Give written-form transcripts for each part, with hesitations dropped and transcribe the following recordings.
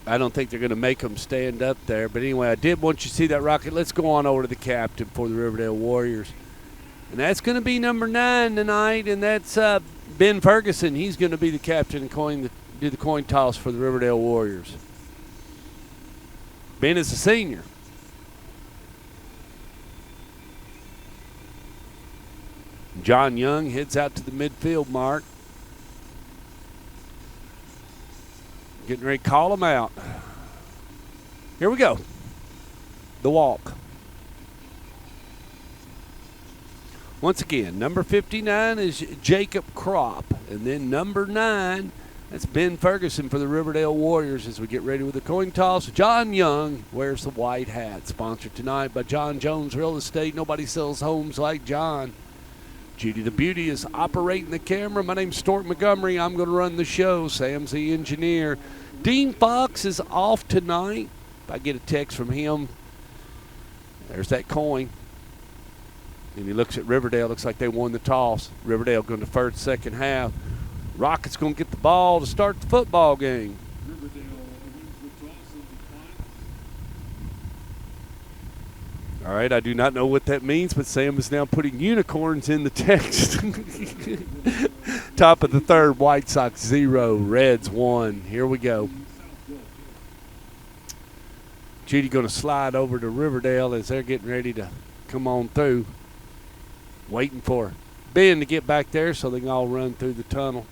I don't think they're going to make them stand up there. But anyway, I did want you to see that rocket. Let's go on over to the captain for the Riverdale Warriors. And that's going to be number 9 tonight, and that's Ben Ferguson. He's going to be the captain and do the coin toss for the Riverdale Warriors. Ben is a senior. John Young heads out to the midfield mark. Getting ready to call him out. Here we go. The walk. Once again, number 59 is Jacob Kropp. And then number 9, that's Ben Ferguson for the Riverdale Warriors as we get ready with the coin toss. John Young wears the white hat. Sponsored tonight by John Jones Real Estate. Nobody sells homes like John. Judy the Beauty is operating the camera. My name's Stuart Montgomery. I'm going to run the show. Sam's the engineer. Dean Fox is off tonight. If I get a text from him, there's that coin. And he looks at Riverdale. Looks like they won the toss. Riverdale going to first, second half. Rockets going to get the ball to start the football game. Riverdale wins the toss and All right, I do not know what that means, but Sam is now putting unicorns in the text. Top of the third, White Sox 0, Reds 1. Here we go. Judy going to slide over to Riverdale as they're getting ready to come on through. Waiting for Ben to get back there so they can all run through the tunnel.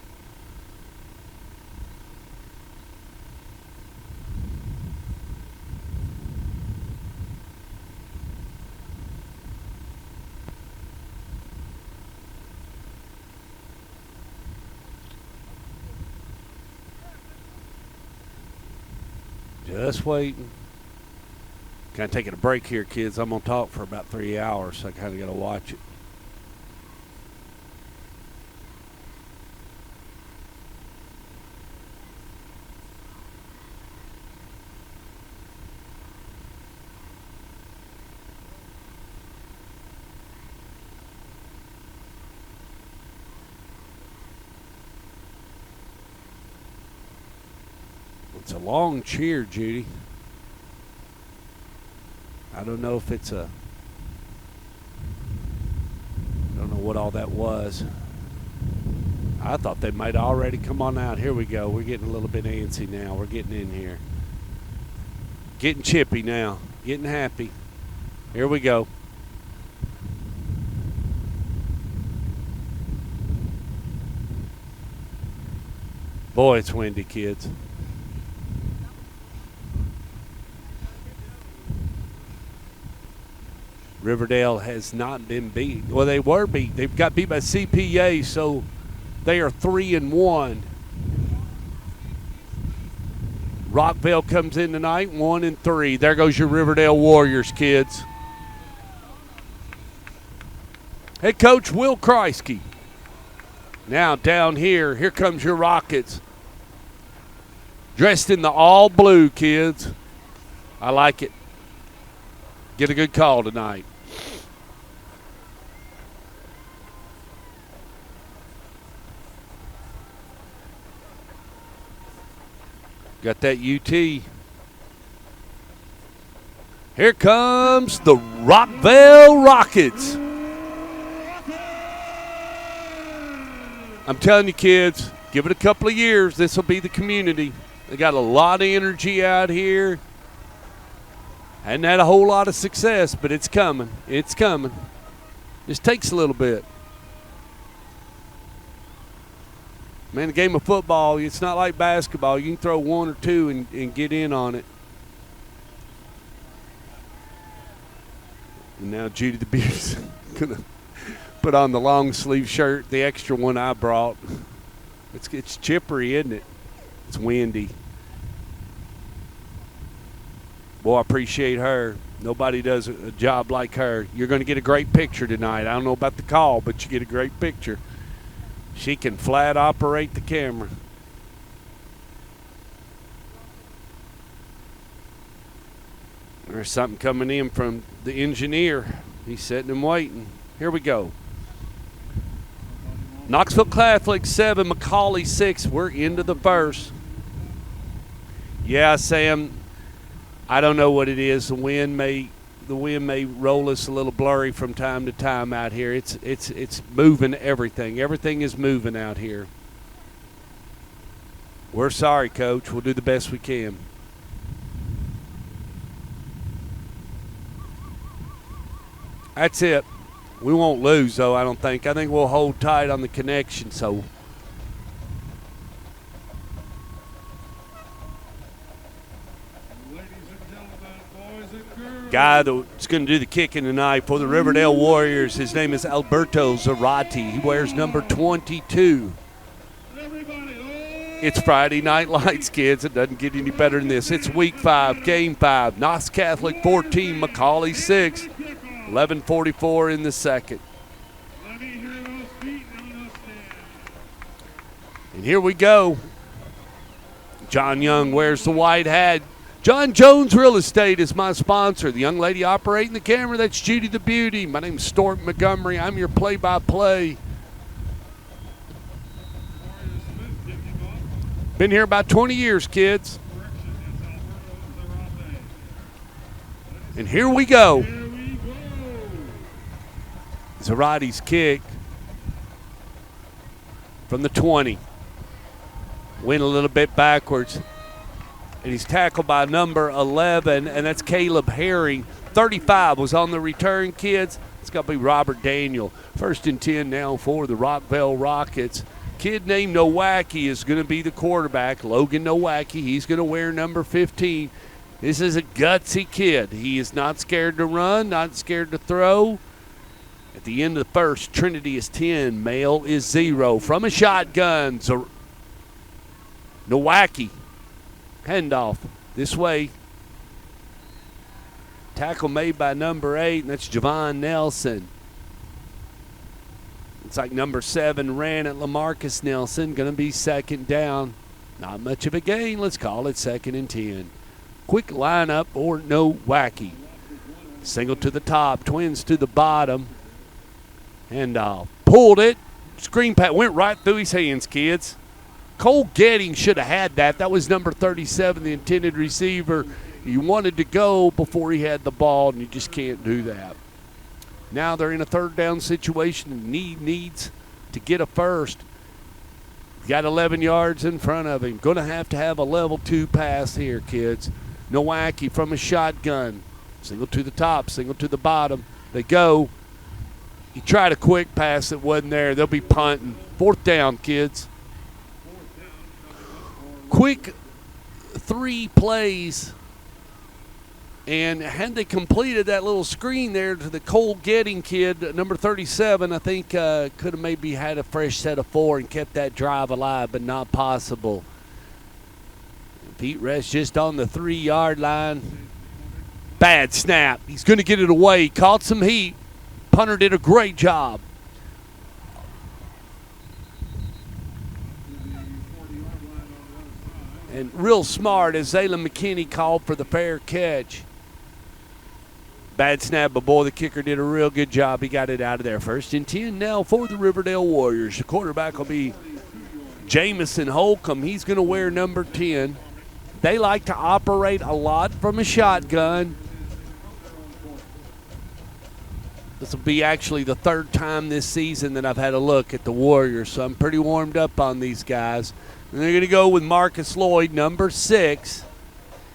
Just waiting. Kind of taking a break here, kids. I'm going to talk for about 3 hours, so I kind of got to watch it. It's a long cheer, Judy. I don't know if it's I don't know what all that was. I thought they might already come on out. Here we go. We're getting a little bit antsy now. We're getting in here. Getting chippy now. Getting happy. Here we go. Boy, it's windy, kids. Riverdale has not been beat. Well, they were beat. They've got beat by CPA, so they are 3-1. Rockvale comes in tonight, 1-3. There goes your Riverdale Warriors, kids. Head coach Will Kreisky. Now down here comes your Rockets. Dressed in the all blue, kids. I like it. Get a good call tonight. Got that UT. Here comes the Rockvale Rockets. I'm telling you, kids, give it a couple of years. This will be the community. They got a lot of energy out here. Hadn't had a whole lot of success, but it's coming. It's coming. Just takes a little bit. Man, the game of football, it's not like basketball. You can throw one or two and get in on it. And now Judy the Beauty's going to put on the long sleeve shirt, the extra one I brought. It's chippery, isn't it? It's windy. Boy, I appreciate her. Nobody does a job like her. You're going to get a great picture tonight. I don't know about the call, but you get a great picture. She can flat operate the camera. There's something coming in from the engineer. He's sitting and waiting. Here we go. Knoxville Catholic 7, McCauley 6. We're into the first. Yeah, Sam, I don't know what it is. The wind may roll us a little blurry from time to time out here. It's moving everything. Everything is moving out here. We're sorry, Coach. We'll do the best we can. That's it. We won't lose, though, I don't think. I think we'll hold tight on the connection, so. Ladies and gentlemen, boys and girls. Guy that's going to do the kicking tonight for the Riverdale Warriors, his name is Alberto Zarate. He wears number 22. Everybody, It's Friday Night Lights, kids. It doesn't get any better than this. It's week 5, game 5. Knox Catholic 14, McCauley 6. 11:44 in the second. let me hear those feet on those stands. And here we go. John Young wears the white hat. John Jones Real Estate is my sponsor. The young lady operating the camera, that's Judy the Beauty. My name's Stork Montgomery. I'm your play-by-play. Warrior Smith kicking off. Been here about 20 years, kids. Correction, it's Alberto Zarate. And here we go. Here we go. Zarate's kick from the 20. Went a little bit backwards. And he's tackled by number 11, and that's Caleb Herring. 35 was on the return, kids. It's got to be Robert Daniel. 1st and 10 now for the Rockvale Rockets. Kid named Nowacki is going to be the quarterback. Logan Nowacki. He's going to wear number 15. This is a gutsy kid. He is not scared to run, not scared to throw. At the end of the first, Trinity is 10. Male is 0. From a shotgun, Nowacki. Handoff this way. Tackle made by number 8, and that's Javon Nelson. It's like number 7 ran at LaMarcus Nelson. Going to be 2nd down. Not much of a gain. Let's call it 2nd and 10. Quick lineup or Nowacki. Single to the top, twins to the bottom. Handoff. Pulled it. Screen pass went right through his hands, kids. Cole Getting should have had that. That was number 37, the intended receiver. He wanted to go before he had the ball, and you just can't do that. Now they're in a 3rd down situation, and needs to get a first. Got 11 yards in front of him. Going to have a level 2 pass here, kids. Nowacki from a shotgun. Single to the top, single to the bottom. They go. He tried a quick pass that wasn't there. They'll be punting. 4th down, kids. Quick 3 plays, and had they completed that little screen there to the Cole Getting kid, number 37, I think could have maybe had a fresh set of 4 and kept that drive alive, but not possible. Feet rest just on the 3-yard line. Bad snap. He's going to get it away. Caught some heat. Punter did a great job. And real smart as Zaylen McKinney called for the fair catch. Bad snap, but boy, the kicker did a real good job. He got it out of there. 1st and 10 now for the Riverdale Warriors. The quarterback will be Jamison Holcomb. He's going to wear number 10. They like to operate a lot from a shotgun. This will be actually the 3rd time this season that I've had a look at the Warriors, so I'm pretty warmed up on these guys. And they're going to go with Marcus Lloyd, number 6.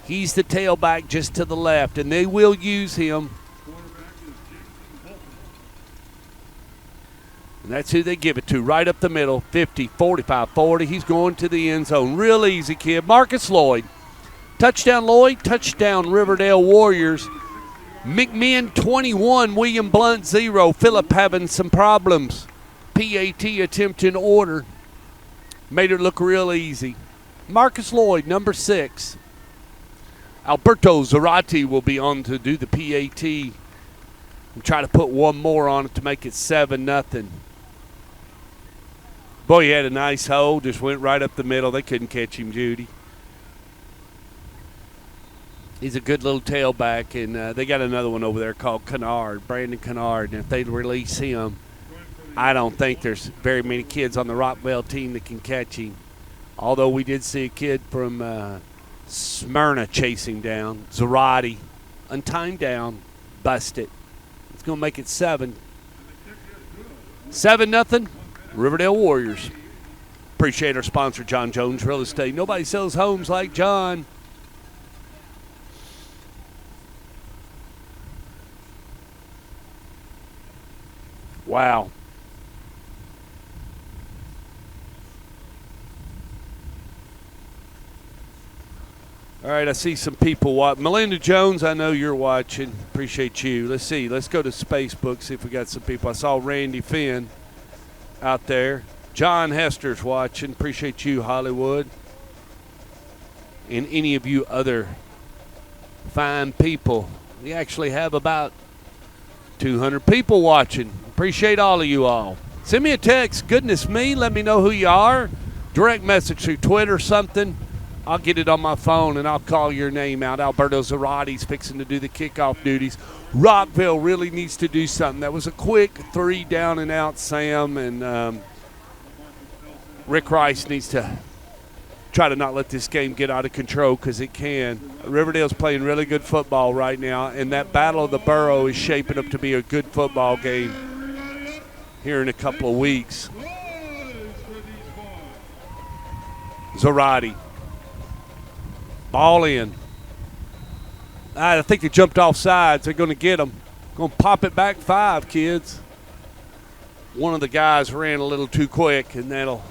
He's the tailback just to the left, and they will use him. And that's who they give it to, right up the middle, 50, 45, 40. He's going to the end zone. Real easy, kid. Marcus Lloyd. Touchdown, Lloyd. Touchdown, Riverdale Warriors. McMinn 21, William Blunt 0. Phillip having some problems. PAT attempt in order. Made it look real easy. Marcus Lloyd, number 6. Alberto Zarate will be on to do the PAT and try to put one more on it to make it 7-0. Boy, he had a nice hole. Just went right up the middle. They couldn't catch him, Judy. He's a good little tailback, and they got another one over there called Kennard, Brandon Kennard. And if they release him, I don't think there's very many kids on the Rockvale team that can catch him. Although we did see a kid from Smyrna chasing down. Zarate, untimed down, busted. It's going to make it 7. 7-0, Riverdale Warriors. Appreciate our sponsor, John Jones Real Estate. Nobody sells homes like John. Wow. All right, I see some people watching. Melinda Jones, I know you're watching. Appreciate you. Let's see. Let's go to Facebook, see if we got some people. I saw Randy Finn out there. John Hester's watching. Appreciate you, Hollywood. And any of you other fine people. We actually have about 200 people watching. Appreciate all of you all. Send me a text. Goodness me, let me know who you are. Direct message through Twitter, something. I'll get it on my phone, and I'll call your name out. Alberto Zarate's fixing to do the kickoff duties. Rockvale really needs to do something. That was a quick 3 down and out, Sam, and Rick Rice needs to try to not let this game get out of control because it can. Riverdale's playing really good football right now, and that Battle of the Borough is shaping up to be a good football game here in a couple of weeks. Zarate. Ball in. I think they jumped off sides. They're going to get them. Going to pop it back 5, kids. One of the guys ran a little too quick, and that'll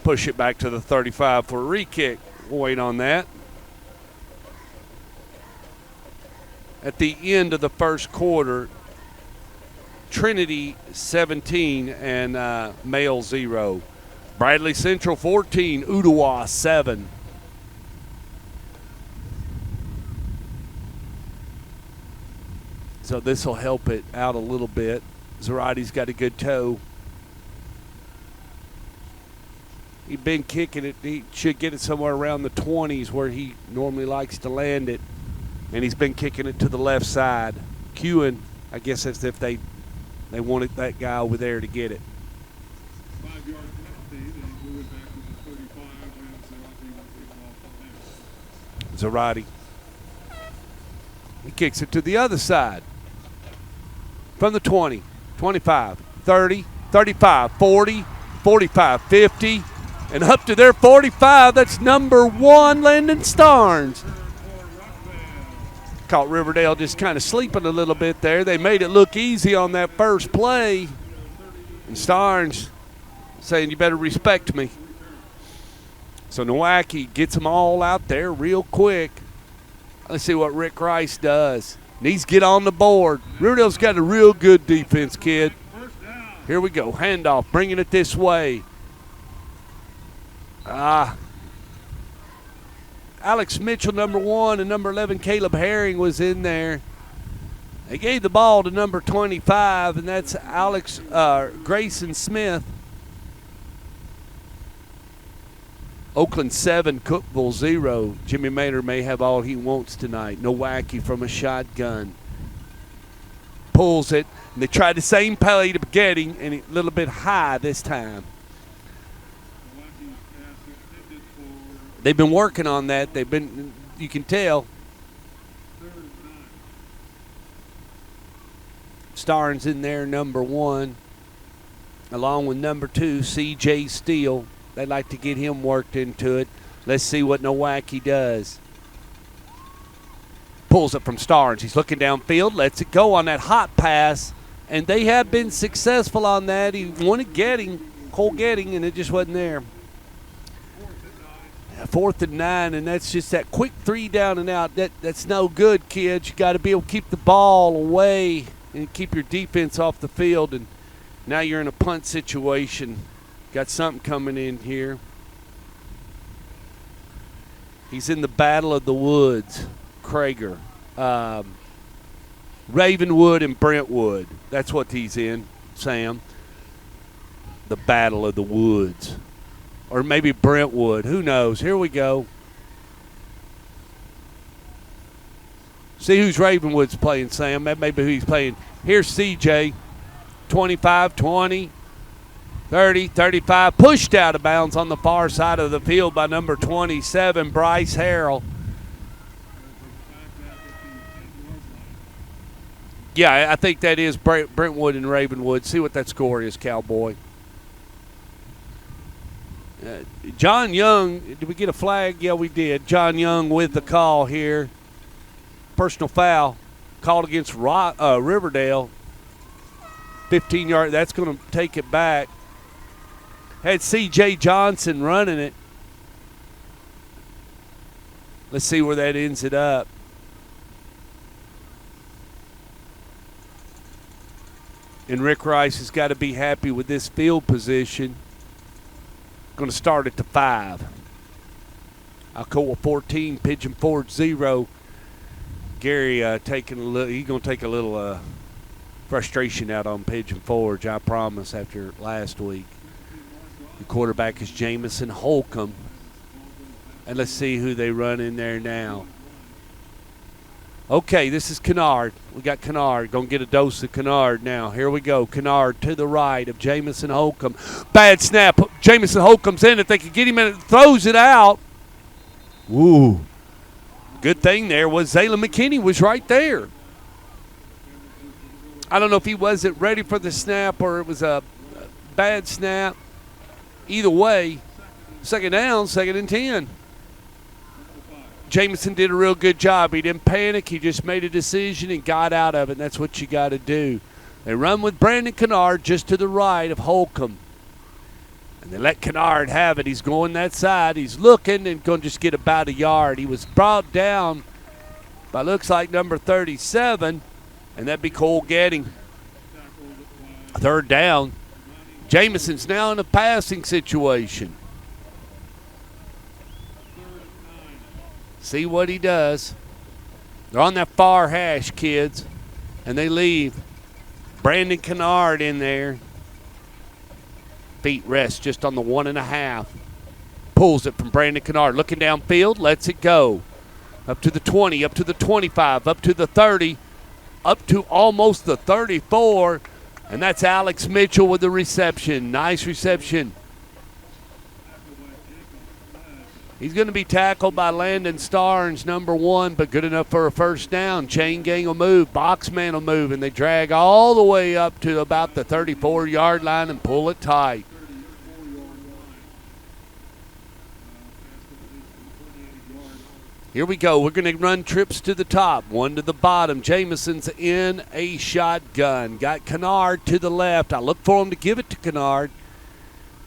push it back to the 35 for a re-kick. We'll wait on that. At the end of the first quarter, Trinity 17 and Male 0. Bradley Central 14, Ottawa 7. So this will help it out a little bit. Zarate's got a good toe. He's been kicking it. He should get it somewhere around the 20s where he normally likes to land it. And he's been kicking it to the left side. Queuing, I guess that's if they wanted that guy over there to get it. 5-yard penalty. They move it back to the 35, and Zarate. He kicks it to the other side. From the 20, 25, 30, 35, 40, 45, 50, and up to their 45. That's number 1, Landon Starnes. Caught Riverdale just kind of sleeping a little bit there. They made it look easy on that first play. And Starnes saying, you better respect me. So Nowacki gets them all out there real quick. Let's see what Rick Rice does. Needs to get on the board. Riverdale's got a real good defense, kid. Here we go. Handoff, bringing it this way. Alex Mitchell, number 1, and number 11, Caleb Herring, was in there. They gave the ball to number 25, and that's Grayson Smith. Oakland 7, Cookville 0. Jimmy Maynard may have all he wants tonight. Nowacki from a shotgun. Pulls it, and they tried the same play to getting, and a little bit high this time. They've been working on that. You can tell. Starnes in there, number 1, along with number 2, C.J. Steele. They like to get him worked into it. Let's see what Nowacki does. Pulls it from Starnes. He's looking downfield, lets it go on that hot pass, and they have been successful on that. He wanted Cole Getting, and it just wasn't there. 4th and 9, and that's just that quick 3 down and out. That's no good, kids. You got to be able to keep the ball away and keep your defense off the field, and now you're in a punt situation. Got something coming in here. He's in the Battle of the Woods, Krager. Ravenwood and Brentwood. That's what he's in, Sam. The Battle of the Woods. Or maybe Brentwood. Who knows? Here we go. See who's Ravenwood's playing, Sam. That may be who he's playing. Here's CJ. 25-20. 30, 35, pushed out of bounds on the far side of the field by number 27, Bryce Harrell. Yeah, I think that is Brentwood and Ravenwood. See what that score is, Cowboy. John Young, did we get a flag? Yeah, we did. John Young with the call here. Personal foul called against Riverdale. 15-yard, that's going to take it back. Had C.J. Johnson running it. Let's see where that ends it up. And Rick Rice has got to be happy with this field position. Going to start at the 5. Alcoa 14, Pigeon Forge 0. Gary taking a little. He's going to take a little frustration out on Pigeon Forge, I promise, after last week. The quarterback is Jamison Holcomb. And let's see who they run in there now. Okay, this is Kennard. We got Kennard. Going to get a dose of Kennard now. Here we go. Kennard to the right of Jamison Holcomb. Bad snap. Jamison Holcomb's in. If they could get him in, it throws it out. Woo. Good thing there was Zayla McKinney was right there. I don't know if he wasn't ready for the snap or it was a bad snap. Either way, second down, 2nd and 10. Jamison did a real good job. He didn't panic. He just made a decision and got out of it, and that's what you got to do. They run with Brandon Kennard just to the right of Holcomb. And they let Kennard have it. He's going that side. He's looking and going to just get about a yard. He was brought down by, looks like, number 37, and that'd be Cole Getting. 3rd down. Jamison's now in a passing situation. See what he does. They're on that far hash, kids, and they leave Brandon Kennard in there. Feet rest just on the 1.5. Pulls it from Brandon Kennard. Looking downfield, lets it go. Up to the 20, up to the 25, up to the 30, up to almost the 34. And that's Alex Mitchell with the reception. Nice reception. He's going to be tackled by Landon Starnes, number 1, but good enough for a first down. Chain gang will move, box man will move, and they drag all the way up to about the 34-yard line and pull it tight. Here we go. We're going to run trips to the top, 1 to the bottom. Jamison's in a shotgun. Got Kennard to the left. I look for him to give it to Kennard,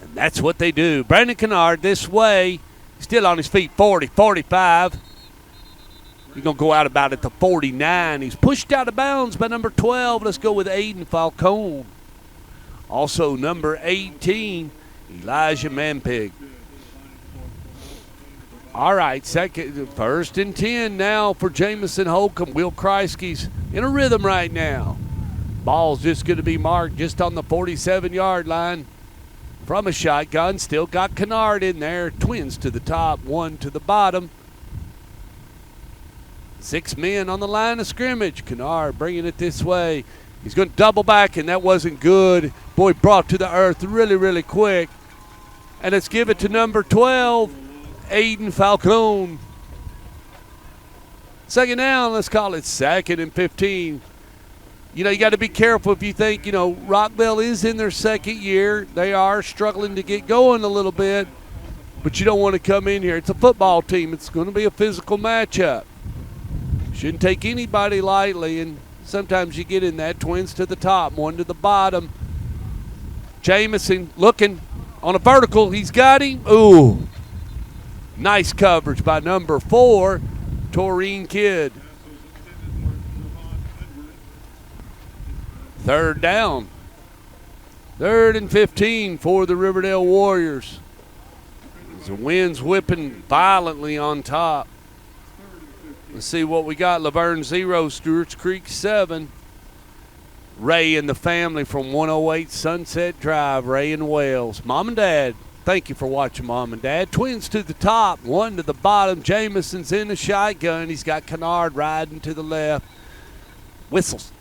and that's what they do. Brandon Kennard this way. Still on his feet, 40, 45. He's going to go out about at the 49. He's pushed out of bounds by number 12. Let's go with Aiden Falcone. Also number 18, Elijah Mampig. All right, 1st and 10 now for Jamison Holcomb. Will Kreisky's in a rhythm right now. Ball's just going to be marked just on the 47-yard line. From a shotgun, still got Kennard in there. Twins to the top, 1 to the bottom. 6 men on the line of scrimmage. Kennard bringing it this way. He's going to double back, and that wasn't good. Boy, brought to the earth really, really quick. And let's give it to number 12, Aiden Falcone. 2nd down, let's call it 2nd and 15. You know, you got to be careful if you think, Rockvale is in their 2nd year. They are struggling to get going a little bit, but you don't want to come in here. It's a football team. It's going to be a physical matchup. Shouldn't take anybody lightly, and sometimes you get in that. Twins to the top, 1 to the bottom. Jamison looking on a vertical. He's got him. Ooh. Nice coverage by number 4, Taurine Kidd. 3rd down. 3rd and 15 for the Riverdale Warriors. The wind's whipping violently on top. Let's see what we got. Laverne 0, Stewart's Creek 7. Ray and the family from 108 Sunset Drive, Ray and Wales. Mom and Dad, thank you for watching, Mom and Dad. Twins to the top, 1 to the bottom. Jamison's in the shotgun. He's got Kennard riding to the left. Whistles.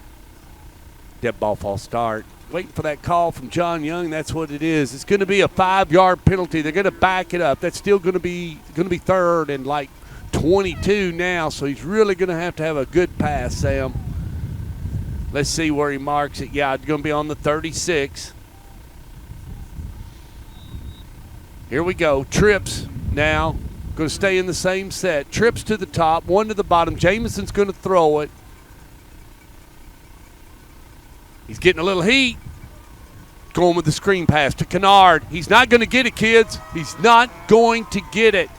Dead ball false start. waiting for that call from John Young. That's what it is. It's going to be a 5-yard penalty. They're going to back it up. That's still going to be third and like 22 now, so he's really going to have a good pass, Sam. Let's see where he marks it. Yeah, it's going to be on the 36. Here we go. Trips now. Going to stay in the same set. Trips to the top, one to the bottom. Jameson's going to throw it. He's getting a little heat. Going with the screen pass to Kennard. He's not going to get it, kids. He's not going to get it.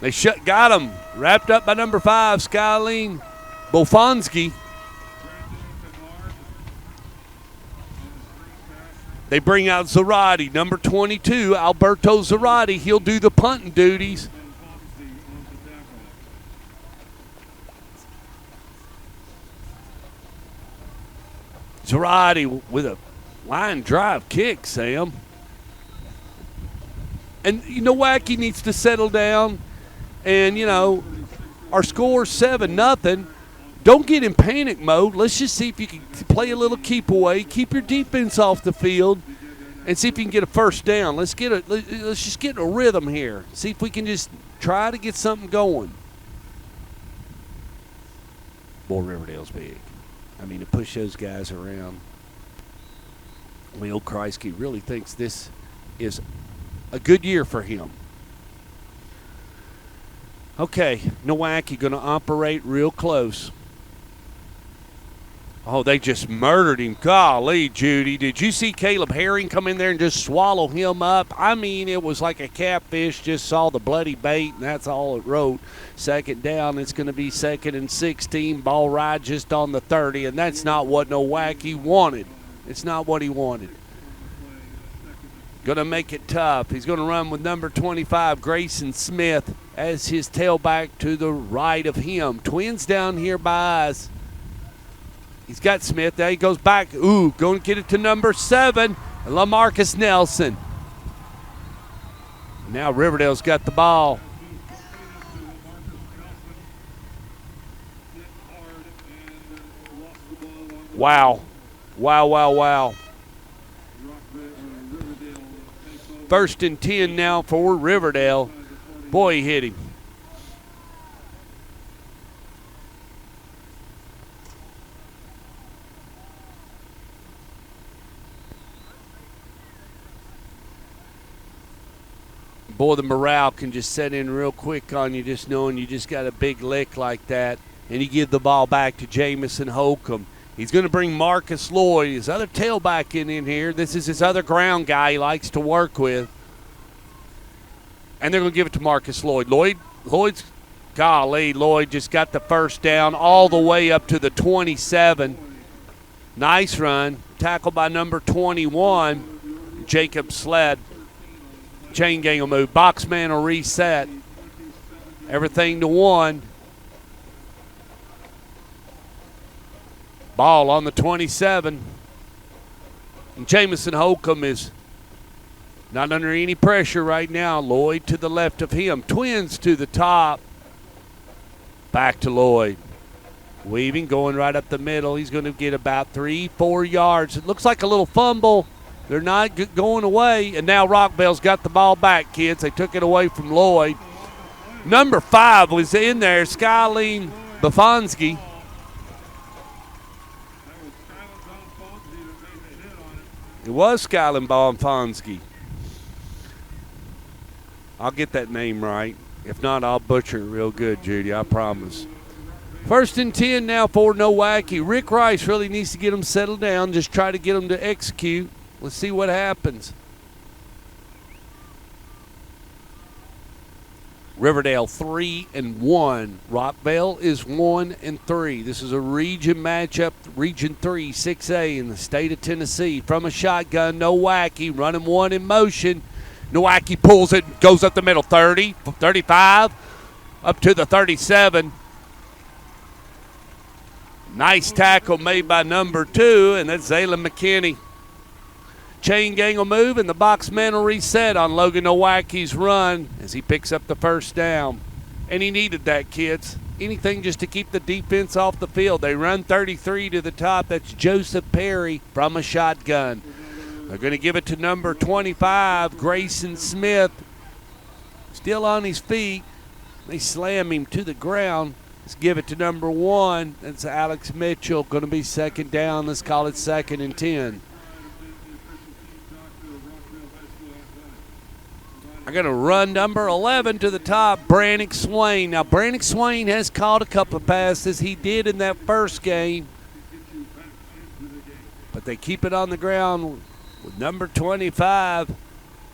They got him. Wrapped up by number 5, Skyline Bofonski. They bring out Zarate, number 22, Alberto Zarate. He'll do the punting duties. Zarate with a line drive kick, Sam. And, Nowacki needs to settle down. And, our score's 7-0. Don't get in panic mode. Let's just see if you can play a little keep away, keep your defense off the field, and see if you can get a first down. Let's just get in a rhythm here. See if we can just try to get something going. Boy, Riverdale's big. I mean, to push those guys around. Leo Kreisky really thinks this is a good year for him. Okay, Nowacki going to operate real close. Oh, they just murdered him. Golly, Judy. Did you see Caleb Herring come in there and just swallow him up? I mean, it was like a catfish. Just saw the bloody bait, and that's all it wrote. Second down, it's going to be 2nd and 16. Ball right just on the 30, and that's not what Nowacki wanted. It's not what he wanted. Going to make it tough. He's going to run with number 25, Grayson Smith, as his tailback to the right of him. Twins down here by us. He's got Smith. There he goes back. Ooh, going to get it to number 7, LaMarcus Nelson. Now Riverdale's got the ball. Wow. Wow. 1st and 10 now for Riverdale. Boy, he hit him. Boy, the morale can just set in real quick on you, just knowing you just got a big lick like that. And you give the ball back to Jamison Holcomb. He's going to bring Marcus Lloyd, his other tailback, in here. This is his other ground guy he likes to work with. And they're going to give it to Marcus Lloyd. Lloyd just got the first down all the way up to the 27. Nice run. Tackled by number 21, Jacob Sled. Chain gang will move. Boxman will reset. Everything to 1. Ball on the 27. And Jamison Holcomb is not under any pressure right now. Lloyd to the left of him. Twins to the top. Back to Lloyd. Weaving, going right up the middle. He's going to get about 3-4 yards. It looks like a little fumble. They're not going away. And now Rockvale's got the ball back, kids. They took it away from Lloyd. Number 5 was in there, Skyline Bofonski. It was Skyline Bofonski. I'll get that name right. If not, I'll butcher it real good, Judy, I promise. 1st and 10 now for Nowacki. Rick Rice really needs to get them settled down, just try to get them to execute. Let's see what happens. Riverdale 3-1. Rockvale is 1-3. This is a region matchup, Region 3, 6A in the state of Tennessee. From a shotgun, Nowacki running one in motion. Nowacki pulls it, goes up the middle, 30, 35, up to the 37. Nice tackle made by number 2, and that's Zaylen McKinney. Chain gang will move, and the box man will reset on Logan Nowacki's run as he picks up the first down. And he needed that, kids. anything just to keep the defense off the field. They run 33 to the top. That's Joseph Perry from a shotgun. They're going to give it to number 25, Grayson Smith. Still on his feet. They slam him to the ground. Let's give it to number 1. That's Alex Mitchell. Going to be second down. Let's call it 2nd and 10. I'm going to run number 11 to the top, Brannick Swain. Now, Brannick Swain has caught a couple of passes. He did in that first game. But they keep it on the ground with number 25,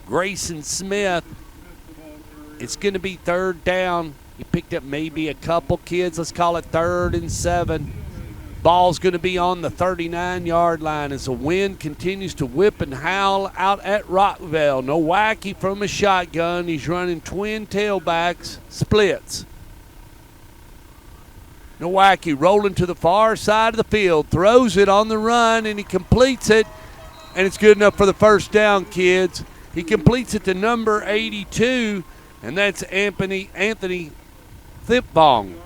Grayson Smith. It's going to be 3rd down. He picked up maybe a couple kids. Let's call it 3rd and 7. Ball's going to be on the 39-yard line as the wind continues to whip and howl out at Rockvale. Nowacki from a shotgun. He's running twin tailbacks, splits. Nowacki rolling to the far side of the field, throws it on the run, and he completes it, and it's good enough for the 1st down, kids. He completes it to number 82, and that's Anthony Thipbong.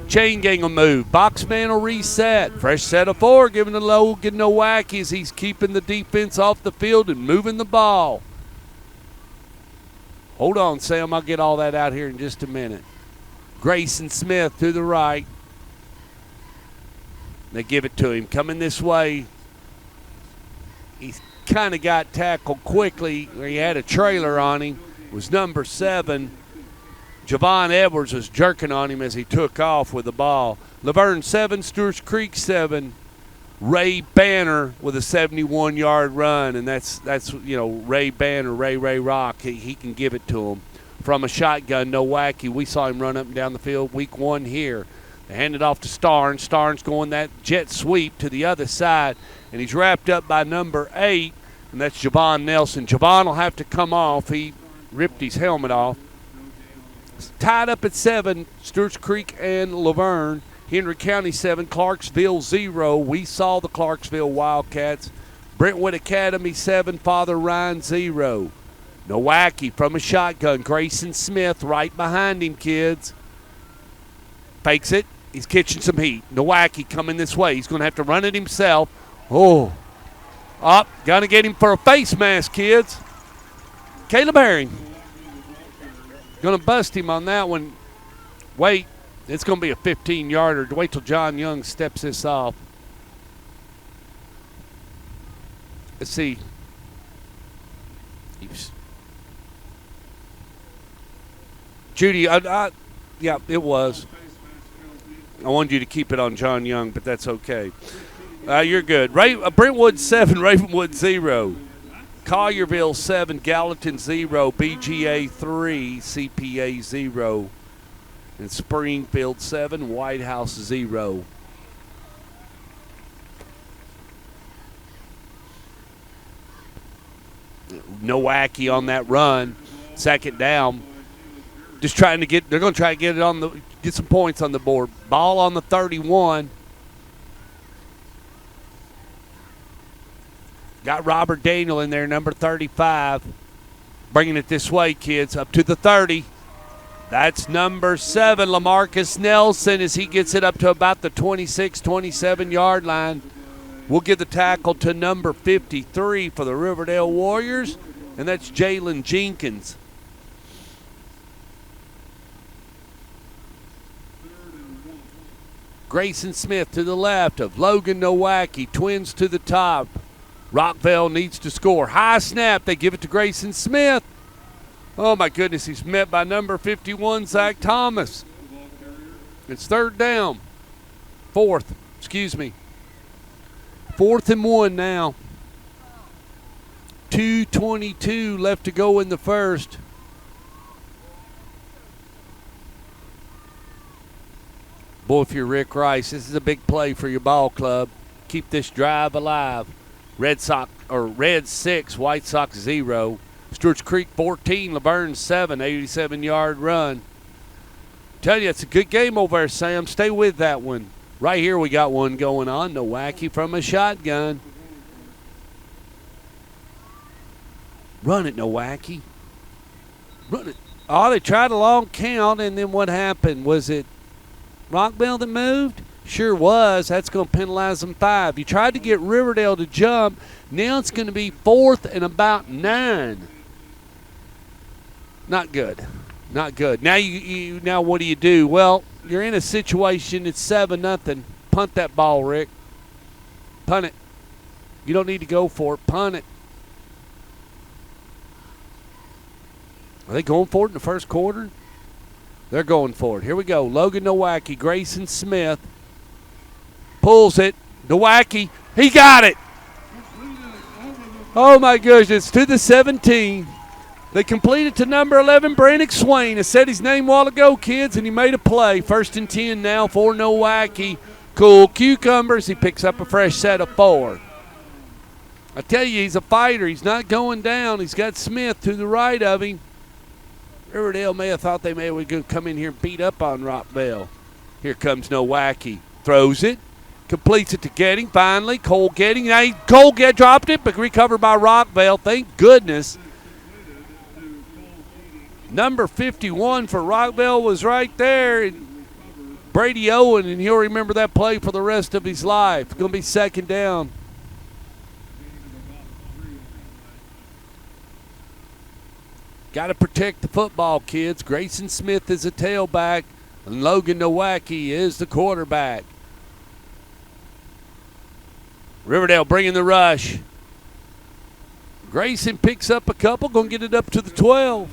Chain gang will move. Boxman will reset. Fresh set of 4, giving to Logan Nowacki as he's keeping the defense off the field and moving the ball. Hold on, Sam. I'll get all that out here in just a minute. Grayson Smith to the right. They give it to him. Coming this way. He's kind of got tackled quickly. He had a trailer on him. It was number 7. Javon Edwards was jerking on him as he took off with the ball. Laverne 7, Stewart's Creek 7. Ray Banner with a 71-yard run, and that's Ray Banner, Ray Rock. He can give it to him from a shotgun. Nowacki. We saw him run up and down the field week 1 here. They hand it off to Starnes. Starnes going that jet sweep to the other side, and he's wrapped up by number 8, and that's Javon Nelson. Javon will have to come off. He ripped his helmet off. Tied up at 7, Stewart's Creek and Laverne. Henry County 7, Clarksville 0. We saw the Clarksville Wildcats. Brentwood Academy 7, Father Ryan 0. Nowacki from a shotgun. Grayson Smith right behind him, kids. Fakes it. He's catching some heat. Nowacki coming this way. He's going to have to run it himself. Oh. Up. Got to get him for a face mask, kids. Caleb Herring. Going to bust him on that one. Wait, it's going to be a 15-yarder. Wait till John Young steps this off. Let's see. Judy, yeah, it was. I wanted you to keep it on John Young, but that's okay. You're good. Brentwood 7, Ravenwood 0. Collierville 7, Gallatin 0, BGA 3, CPA 0, and Springfield 7, White House 0. Nowacki on that run, 2nd down. Just trying to they're going to try to get some points on the board. Ball on the 31. Got Robert Daniel in there, number 35. Bringing it this way, kids, up to the 30. That's number 7, LaMarcus Nelson, as he gets it up to about the 26, 27-yard line. We'll give the tackle to number 53 for the Riverdale Warriors, and that's Jalen Jenkins. Grayson Smith to the left of Logan Nowacki. Twins to the top. Rockvale needs to score. High snap. They give it to Grayson Smith. Oh, my goodness. He's met by number 51, Zach Thomas. It's 3rd down. 4th and 1 now. 2:22 left to go in the first. Boy, if you're Rick Rice, this is a big play for your ball club. Keep this drive alive. Red 6, White Sox 0. Stewart's Creek 14, Laverne 7, 87-yard run. Tell you, it's a good game over there, Sam. Stay with that one. Right here we got one going on. Nowacki from a shotgun. Run it, Nowacki. Run it. Oh, they tried a long count, and then what happened? Was it Rockvale that moved? Sure was. That's going to penalize them 5. You tried to get Riverdale to jump. Now it's going to be 4th and about 9. Not good. Not good. Now now what do? Well, you're in a situation. It's 7-0. Punt that ball, Rick. Punt it. You don't need to go for it. Punt it. Are they going for it in the first quarter? They're going for it. Here we go. Logan Nowacki, Grayson Smith pulls it. Nowacki, he got it. Oh, my goodness, to the 17. They completed to number 11, Brandon Swain. I said his name a while ago, kids, and he made a play. 1st and 10 now for Nowacki. Cool cucumbers. He picks up a fresh set of 4. I tell you, he's a fighter. He's not going down. He's got Smith to the right of him. Riverdale may have thought they may have come in here and beat up on Rockvale. Here comes Nowacki. Throws it. Completes it to Getting. Finally, Cole Getting. Now Cole dropped it, but recovered by Rockvale. Thank goodness. Number 51 for Rockvale was right there. Brady Owen, and he'll remember that play for the rest of his life. It's going to be 2nd down. Got to protect the football, kids. Grayson Smith is a tailback, and Logan Nowacki is the quarterback. Riverdale bringing the rush. Grayson picks up a couple, going to get it up to the 12.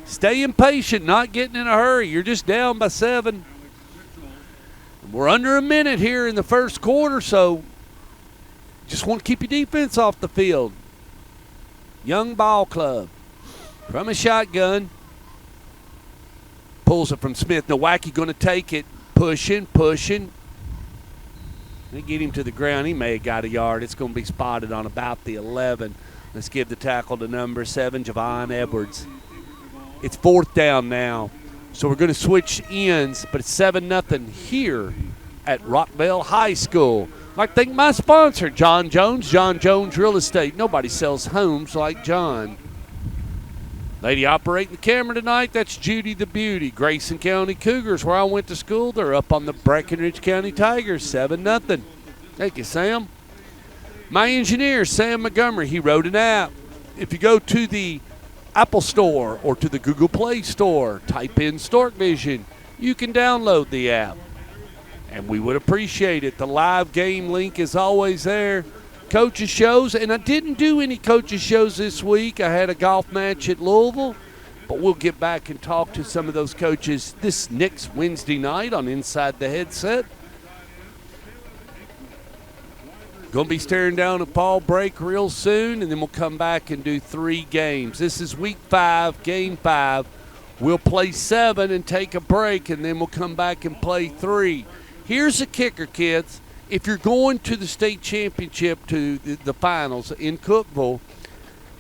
Staying patient, not getting in a hurry. You're just down by 7. We're under a minute here in the first quarter, so just want to keep your defense off the field. Young Ball Club. From a shotgun. Pulls it from Smith. Nowacki going to take it. Pushing. They get him to the ground. He may have got a yard. It's going to be spotted on about the 11. Let's give the tackle to number 7, Javon Edwards. It's 4th down now. So we're going to switch ends, but it's 7-0 here at Rockvale High School. I'd like to thank my sponsor, John Jones Real Estate. Nobody sells homes like John. Lady operating the camera tonight, that's Judy the Beauty. Grayson County Cougars, where I went to school, they're up on the Breckenridge County Tigers, 7-0. Thank you, Sam. My engineer, Sam Montgomery, he wrote an app. If you go to the Apple Store or to the Google Play Store, type in Stork Vision, you can download the app. And we would appreciate it. The live game link is always there. Coaches shows, and I didn't do any coaches shows this week. I had a golf match at Louisville, but we'll get back and talk to some of those coaches this next Wednesday night on Inside the Headset. Going to be staring down a fall break real soon, and then we'll come back and do 3 games. This is week 5, game 5. We'll play 7 and take a break, and then we'll come back and play 3. Here's the kicker, kids. If you're going to the state championship, to the finals in Cookeville,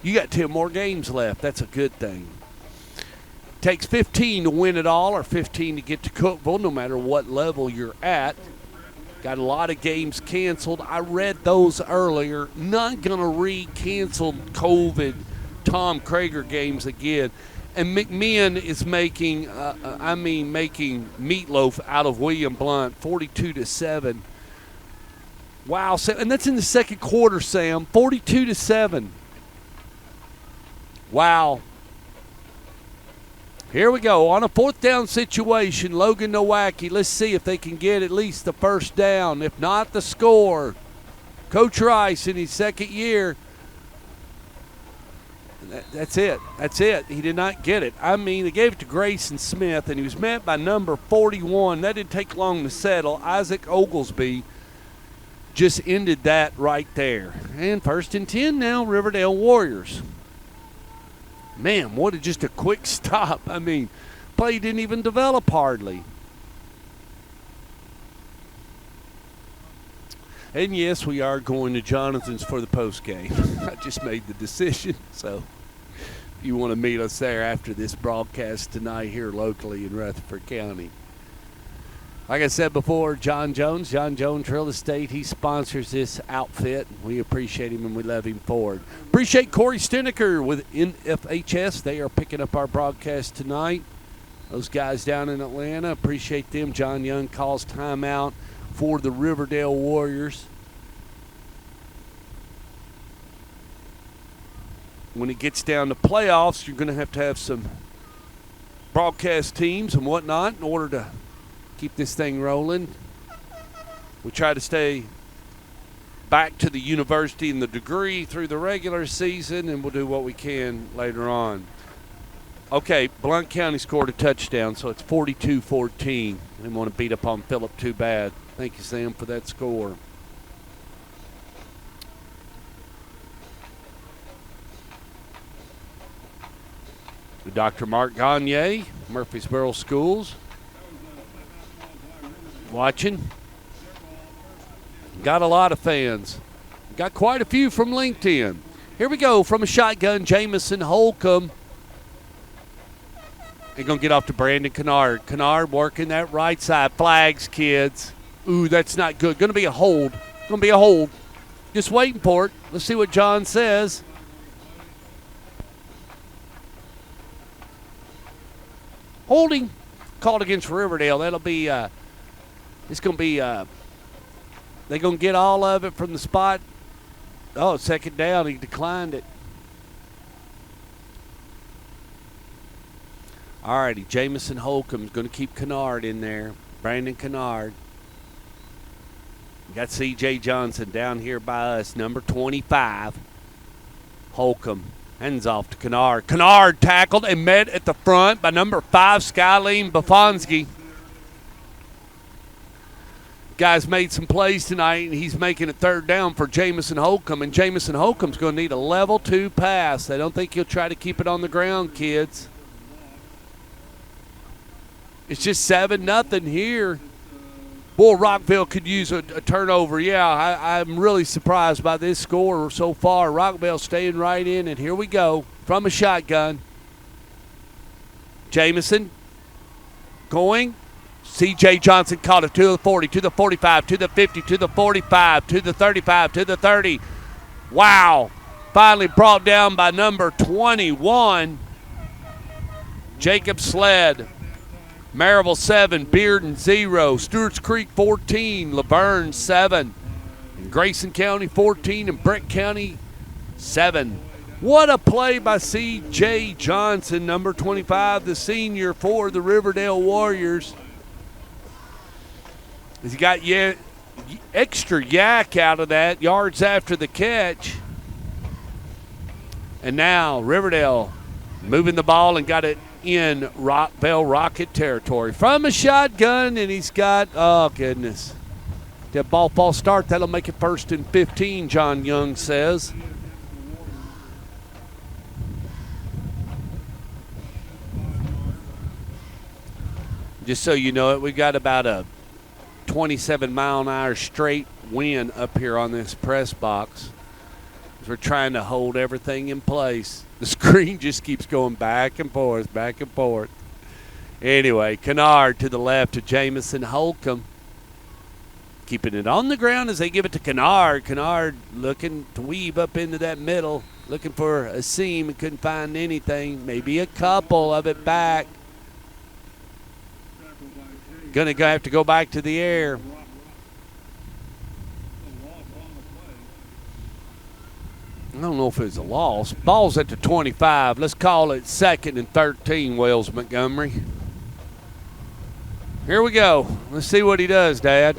you got 10 more games left. That's a good thing. Takes 15 to win it all, or 15 to get to Cookeville, no matter what level you're at. Got a lot of games canceled. I read those earlier. Not going to re-cancel COVID Tom Krager games again. And McMinn is making meatloaf out of William Blunt, 42-7. Wow, and that's in the second quarter, Sam. 42-7. Wow. Here we go. On a 4th down situation, Logan Nowacki. Let's see if they can get at least the first down. If not, the score. Coach Rice in his 2nd year. That's it. He did not get it. I mean, they gave it to Grayson Smith, and he was met by number 41. That didn't take long to settle. Isaac Oglesby just ended that right there. And 1st and 10 now, Riverdale Warriors. Man, what just a quick stop. I mean, play didn't even develop hardly. And yes, we are going to Jonathan's for the post game. I just made the decision. So if you want to meet us there after this broadcast tonight here locally in Rutherford County. Like I said before, John Jones Real Estate, he sponsors this outfit. We appreciate him and we love him for it. Appreciate Corey Steneker with NFHS. They are picking up our broadcast tonight. Those guys down in Atlanta, appreciate them. John Young calls timeout for the Riverdale Warriors. When it gets down to playoffs, you're going to have some broadcast teams and whatnot in order to keep this thing rolling. We try to stay back to the university and the degree through the regular season, and we'll do what we can later on. Okay, Blount County scored a touchdown, so it's 42-14. Didn't want to beat up on Phillip too bad. Thank you, Sam, for that score. Dr. Mark Gagne, Murfreesboro Schools. Watching. Got a lot of fans. Got quite a few from LinkedIn. Here we go from a shotgun, Jamison Holcomb. They're going to get off to Brandon Kennard. Kennard working that right side. Flags, kids. Ooh, that's not good. Going to be a hold. Going to be a hold. Just waiting for it. Let's see what John says. Holding. Called against Riverdale. That'll be, it's going to be, they're going to get all of it from the spot. Oh, second down. He declined it. All righty, Jamison Holcomb's going to keep Kennard in there. Brandon Kennard. Got C.J. Johnson down here by us, number 25. Holcomb hands off to Kennard. Kennard tackled and met at the front by number 5, Skyline Bufonski. Guy's made some plays tonight, and he's making a third down for Jamison Holcomb, and Jamison Holcomb's going to need a level 2 pass. I don't think he'll try to keep it on the ground, kids. It's just 7-0 here. Boy, Rockvale could use a turnover. Yeah, I'm really surprised by this score so far. Rockvale staying right in, and here we go from a shotgun. Jamison going. C.J. Johnson caught it to the 40, to the 45, to the 50, to the 45, to the 35, to the 30. Wow. Finally brought down by number 21, Jacob Sled. Maryville 7, Bearden 0, Stewart's Creek 14, Laverne 7, and Grayson County 14, and Brett County 7. What a play by C.J. Johnson, number 25, the senior for the Riverdale Warriors. He got extra yak out of that, yards after the catch. And now Riverdale moving the ball and got it in Rockvale Rocket territory. From a shotgun, and he's got, oh, goodness. That ball false start, that'll make it 1st and 15, John Young says. Just so you know it, we got about a 27-mile-an-hour straight wind up here on this press box. We're trying to hold everything in place. The screen just keeps going back and forth, back and forth. Anyway, Kennard to the left to Jamison Holcomb. Keeping it on the ground as they give it to Kennard. Kennard looking to weave up into that middle, looking for a seam and couldn't find anything. Maybe a couple of it back. Gonna have to go back to the air. I don't know if it was a loss. Ball's at the 25. Let's call it 2nd and 13, Wells Montgomery. Here we go. Let's see what he does, Dad.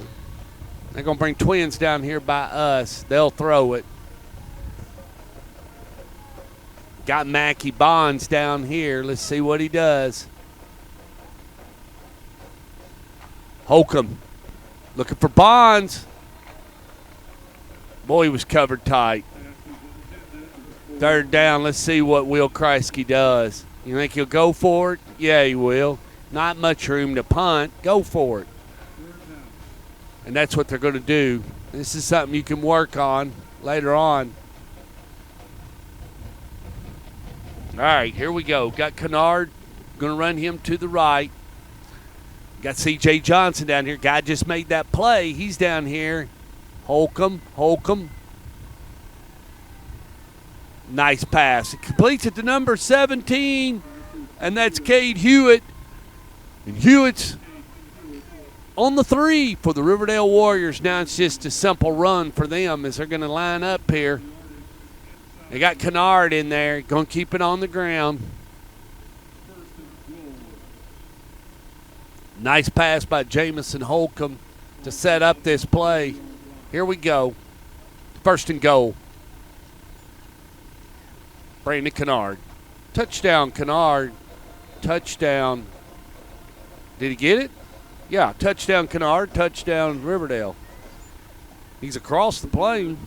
They're going to bring twins down here by us. They'll throw it. Got Mackie Bonds down here. Let's see what he does. Holcomb looking for Bonds. Boy, he was covered tight. 3rd down. Let's see what Will Kreisky does. You think he'll go for it? Yeah, he will. Not much room to punt. Go for it. And that's what they're going to do. This is something you can work on later on. All right, here we go. Got Kennard. Going to run him to the right. Got C.J. Johnson down here. Guy just made that play. He's down here. Holcomb. Nice pass. It completes it to number 17, and that's Cade Hewitt. And Hewitt's on the 3 for the Riverdale Warriors. Now it's just a simple run for them as they're going to line up here. They got Kennard in there. Going to keep it on the ground. Nice pass by Jamison Holcomb to set up this play. Here we go. First and goal. Brandon Kennard. Touchdown, Kennard. Touchdown. Did he get it? Yeah, touchdown, Kennard. Touchdown, Riverdale. He's across the plane.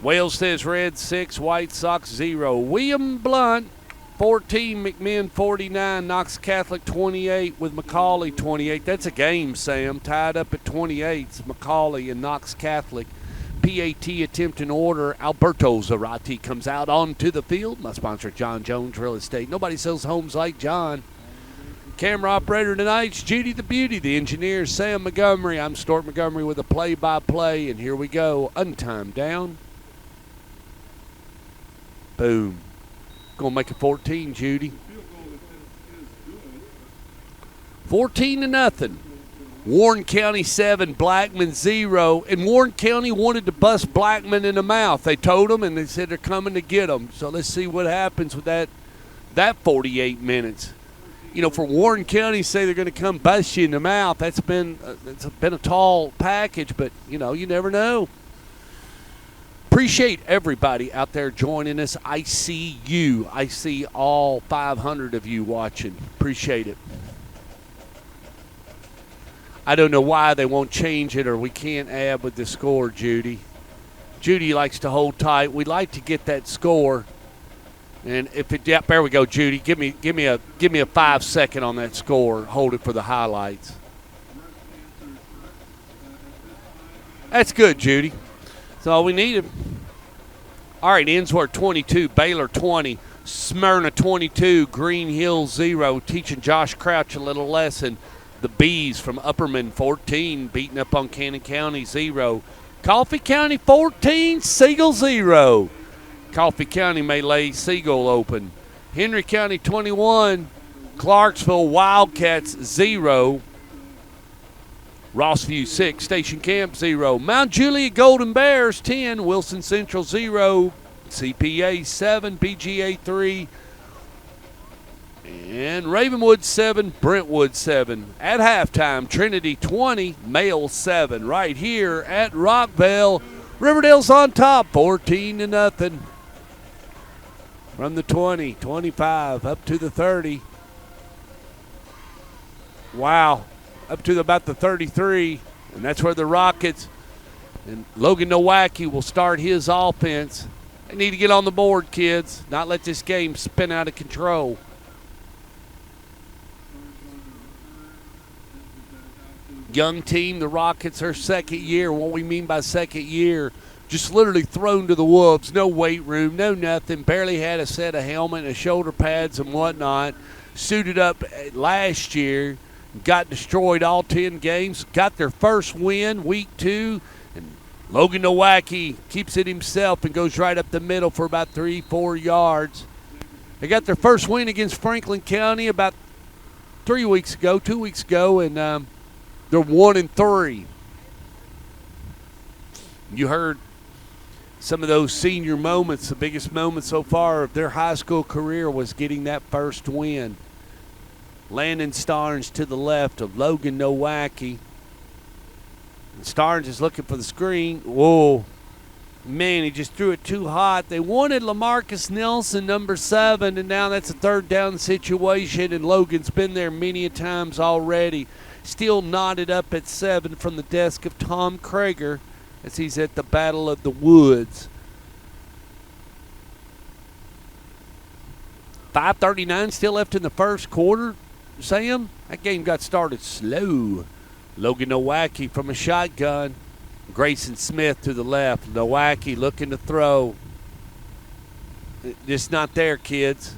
Wales says Red 6, White Sox 0. William Blunt 14, McMinn 49, Knox Catholic 28 with McCauley 28. That's a game, Sam. Tied up at 28. It's McCauley and Knox Catholic. PAT attempt in order. Alberto Zarate comes out onto the field. My sponsor, John Jones Real Estate. Nobody sells homes like John. Camera operator tonight's Judy the Beauty. The engineer, Sam Montgomery. I'm Stuart Montgomery with a play-by-play, and here we go. Untimed down. Boom. Going to make it 14, Judy. 14-0. Warren County 7, Blackman 0. And Warren County wanted to bust Blackman in the mouth. They told him, and they said they're coming to get him. So let's see what happens with that 48 minutes. You know, for Warren County to say they're going to come bust you in the mouth, it's been a tall package, but, you know, you never know. Appreciate everybody out there joining us. I see you. I see all 500 of you watching. Appreciate it. I don't know why they won't change it or we can't add with the score, Judy. Judy likes to hold tight. We like to get that score. And if it, yep, there we go, Judy. Give me a 5 second on that score. Hold it for the highlights. That's good, Judy. That's all we needed. All right, Ensworth 22, Baylor 20, Smyrna 22, Green Hill 0. Teaching Josh Crouch a little lesson. The Bees from Upperman 14, beating up on Cannon County 0. Coffee County 14, Siegel 0. Coffee County may lay Siegel open. Henry County 21, Clarksville Wildcats 0. Rossview 6, Station Camp 0. Mount Juliet Golden Bears 10, Wilson Central 0. CPA 7, PGA 3. And Ravenwood 7, Brentwood 7. At halftime, Trinity 20, Male 7. Right here at Rockvale, Riverdale's on top, 14-0. From the 20, 25, up to the 30. Wow, up to about the 33. And that's where the Rockets and Logan Nowacki will start his offense. They need to get on the board, kids, not let this game spin out of control. Young team, the Rockets, are second year. What we mean by second year, just literally thrown to the wolves. No weight room, no nothing. Barely had a set of helmet and shoulder pads and whatnot. Suited up last year, got destroyed all 10 games. Got their first win, week 2. And Logan Nowacki keeps it himself and goes right up the middle for about 3-4 yards. They got their first win against Franklin County about 2 weeks ago, and they're 1-3. You heard some of those senior moments. The biggest moment so far of their high school career was getting that first win. Landon Starnes to the left of Logan Nowacki. And Starnes is looking for the screen. Whoa. Man, he just threw it too hot. They wanted LaMarcus Nelson, number 7, and now that's a third down situation, and Logan's been there many a times already. Still knotted up at 7 from the desk of Tom Krager as he's at the Battle of the Woods. 5:39 still left in the first quarter, Sam. That game got started slow. Logan Nowacki from a shotgun. Grayson Smith to the left. Nowacki looking to throw. Just not there, kids.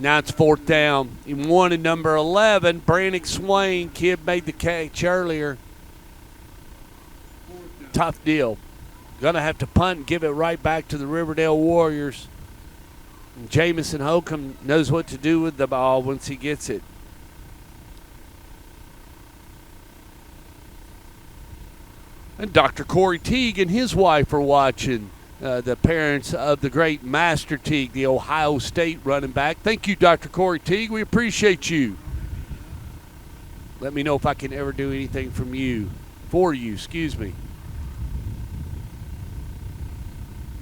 Now it's 4th down. He wanted number 11, Brannick Swain. Kid made the catch earlier. Tough deal. Going to have to punt and give it right back to the Riverdale Warriors. And Jamison Holcomb knows what to do with the ball once he gets it. And Dr. Corey Teague and his wife are watching. The parents of the great Master Teague, the Ohio State running back. Thank you, Dr. Corey Teague. We appreciate you. Let me know if I can ever do anything for you.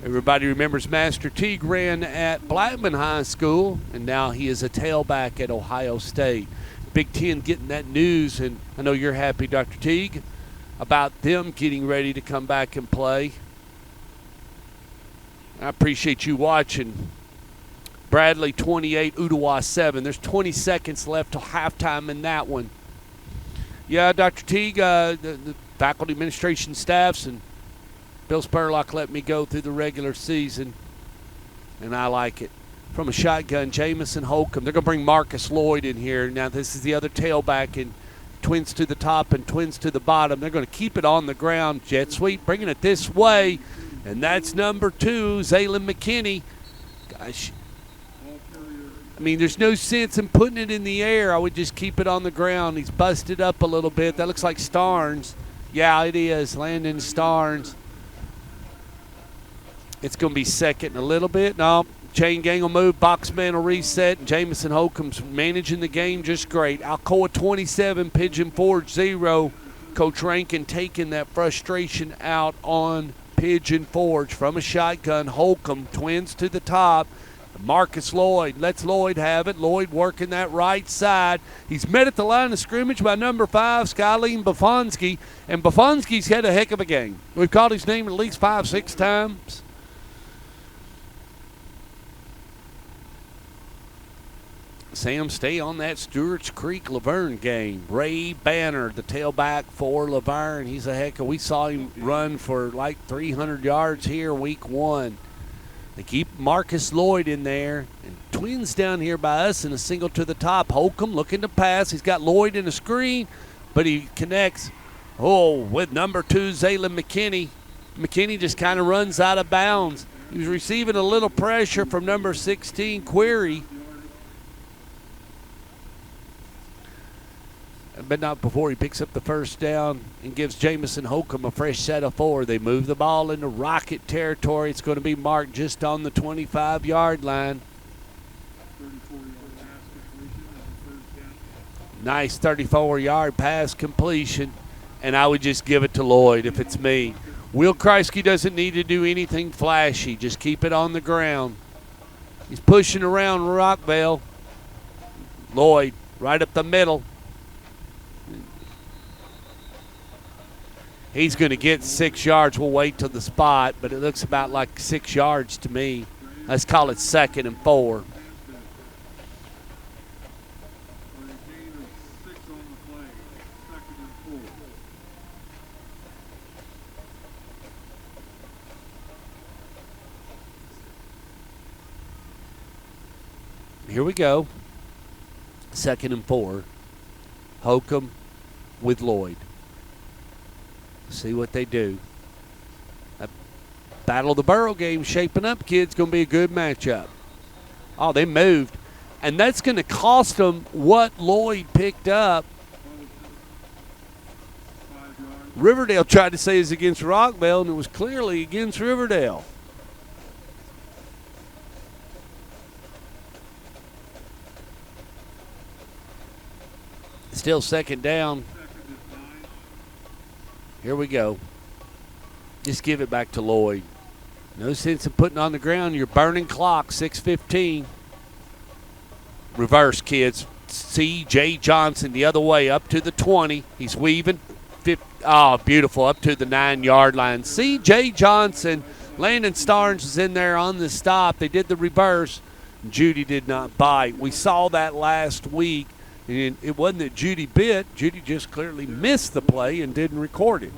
Everybody remembers Master Teague ran at Blackman High School, and now he is a tailback at Ohio State. Big Ten getting that news, and I know you're happy, Dr. Teague, about them getting ready to come back and play. I appreciate you watching. Bradley 28, Ottawa 7. There's 20 seconds left till halftime in that one. Yeah, Dr. Teague, the faculty administration staffs and Bill Spurlock let me go through the regular season, and I like it. From a shotgun, Jamison Holcomb. They're going to bring Marcus Lloyd in here. Now, this is the other tailback, and twins to the top and twins to the bottom. They're going to keep it on the ground. Jet sweep, bringing it this way. And that's number 2, Zaylin McKinney. Gosh, I mean, there's no sense in putting it in the air. I would just keep it on the ground. He's busted up a little bit. That looks like Starnes. Yeah, it is. Landon Starnes. It's going to be second in a little bit. No, chain gang will move. Boxman will reset. And Jamison Holcomb's managing the game just great. Alcoa 27, Pigeon Forge 0. Coach Rankin taking that frustration out on Pigeon Forge from a shotgun. Holcomb, twins to the top. Marcus Lloyd lets Lloyd have it. Lloyd working that right side. He's met at the line of scrimmage by number 5, Skyline Bufonski. And Bufonski's had a heck of a game. We've called his name at least 5-6 times. Sam, stay on that Stewart's Creek Laverne game. Ray Banner, the tailback for Laverne. He's a heck of. We saw him run for like 300 yards here week 1. They keep Marcus Lloyd in there. And twins down here by us and a single to the top. Holcomb looking to pass. He's got Lloyd in a screen, but he connects. With number 2, Zaylin McKinney. McKinney just kind of runs out of bounds. He was receiving a little pressure from number 16, Query. But not before he picks up the first down and gives Jamison Holcomb a fresh set of 4. They move the ball into Rocket territory. It's going to be marked just on the 25-yard line. Nice 34-yard pass completion, and I would just give it to Lloyd if it's me. Will Kreisky doesn't need to do anything flashy. Just keep it on the ground. He's pushing around Rockvale. Lloyd right up the middle. He's going to get 6 yards. We'll wait till the spot, but it looks about like 6 yards to me. Let's call it 2nd and 4. Here we go. 2nd and 4. Holcomb with Lloyd. See what they do. That Battle of the Borough game shaping up, kids. Going to be a good matchup. Oh, they moved. And that's going to cost them what Lloyd picked up. Riverdale tried to say it's against Rockvale, and it was clearly against Riverdale. Still 2nd down. Here we go. Just give it back to Lloyd. No sense in putting on the ground. You're burning clock, 6:15. Reverse, kids. C.J. Johnson the other way, up to the 20. He's weaving. Beautiful, up to the 9-yard line. C.J. Johnson. Landon Starnes is in there on the stop. They did the reverse. Judy did not bite. We saw that last week. And it wasn't that Judy bit. Judy just clearly missed the play and didn't record it.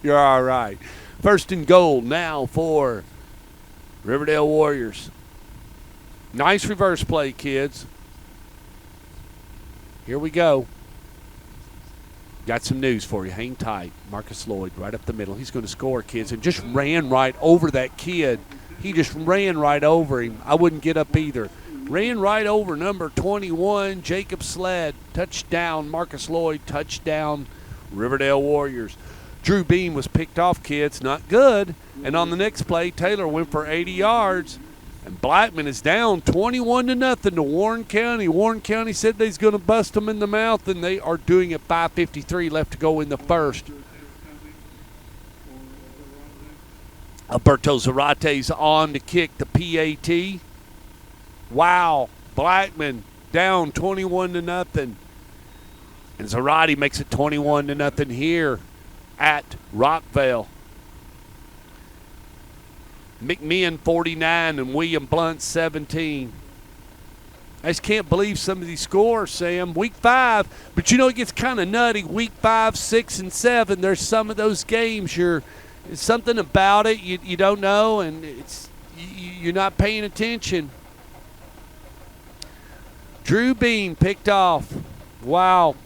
You're all right. 1st and goal now for Riverdale Warriors. Nice reverse play, kids. Here we go. Got some news for you. Hang tight. Marcus Lloyd right up the middle. He's going to score, kids, and just ran right over that kid. He just ran right over him. I wouldn't get up either. Ran right over number 21, Jacob Sled. Touchdown, Marcus Lloyd. Touchdown, Riverdale Warriors. Drew Beam was picked off, kids. Not good. And on the next play, Taylor went for 80 yards. And Blackman is down 21-0 to Warren County. Warren County said they's going to bust them in the mouth, and they are doing it. 5:53 left to go in the first. Alberto Zarate's on to kick the PAT. Wow. Blackman down 21-0. And Zarate makes it 21-0 here at Rockvale. McMahon 49 and William Blunt 17. I just can't believe some of these scores, Sam. Week 5, but you know it gets kind of nutty. Week 5, 6, and 7. There's some of those games there's something about it you don't know, and you're not paying attention. Drew Bean picked off. Wow.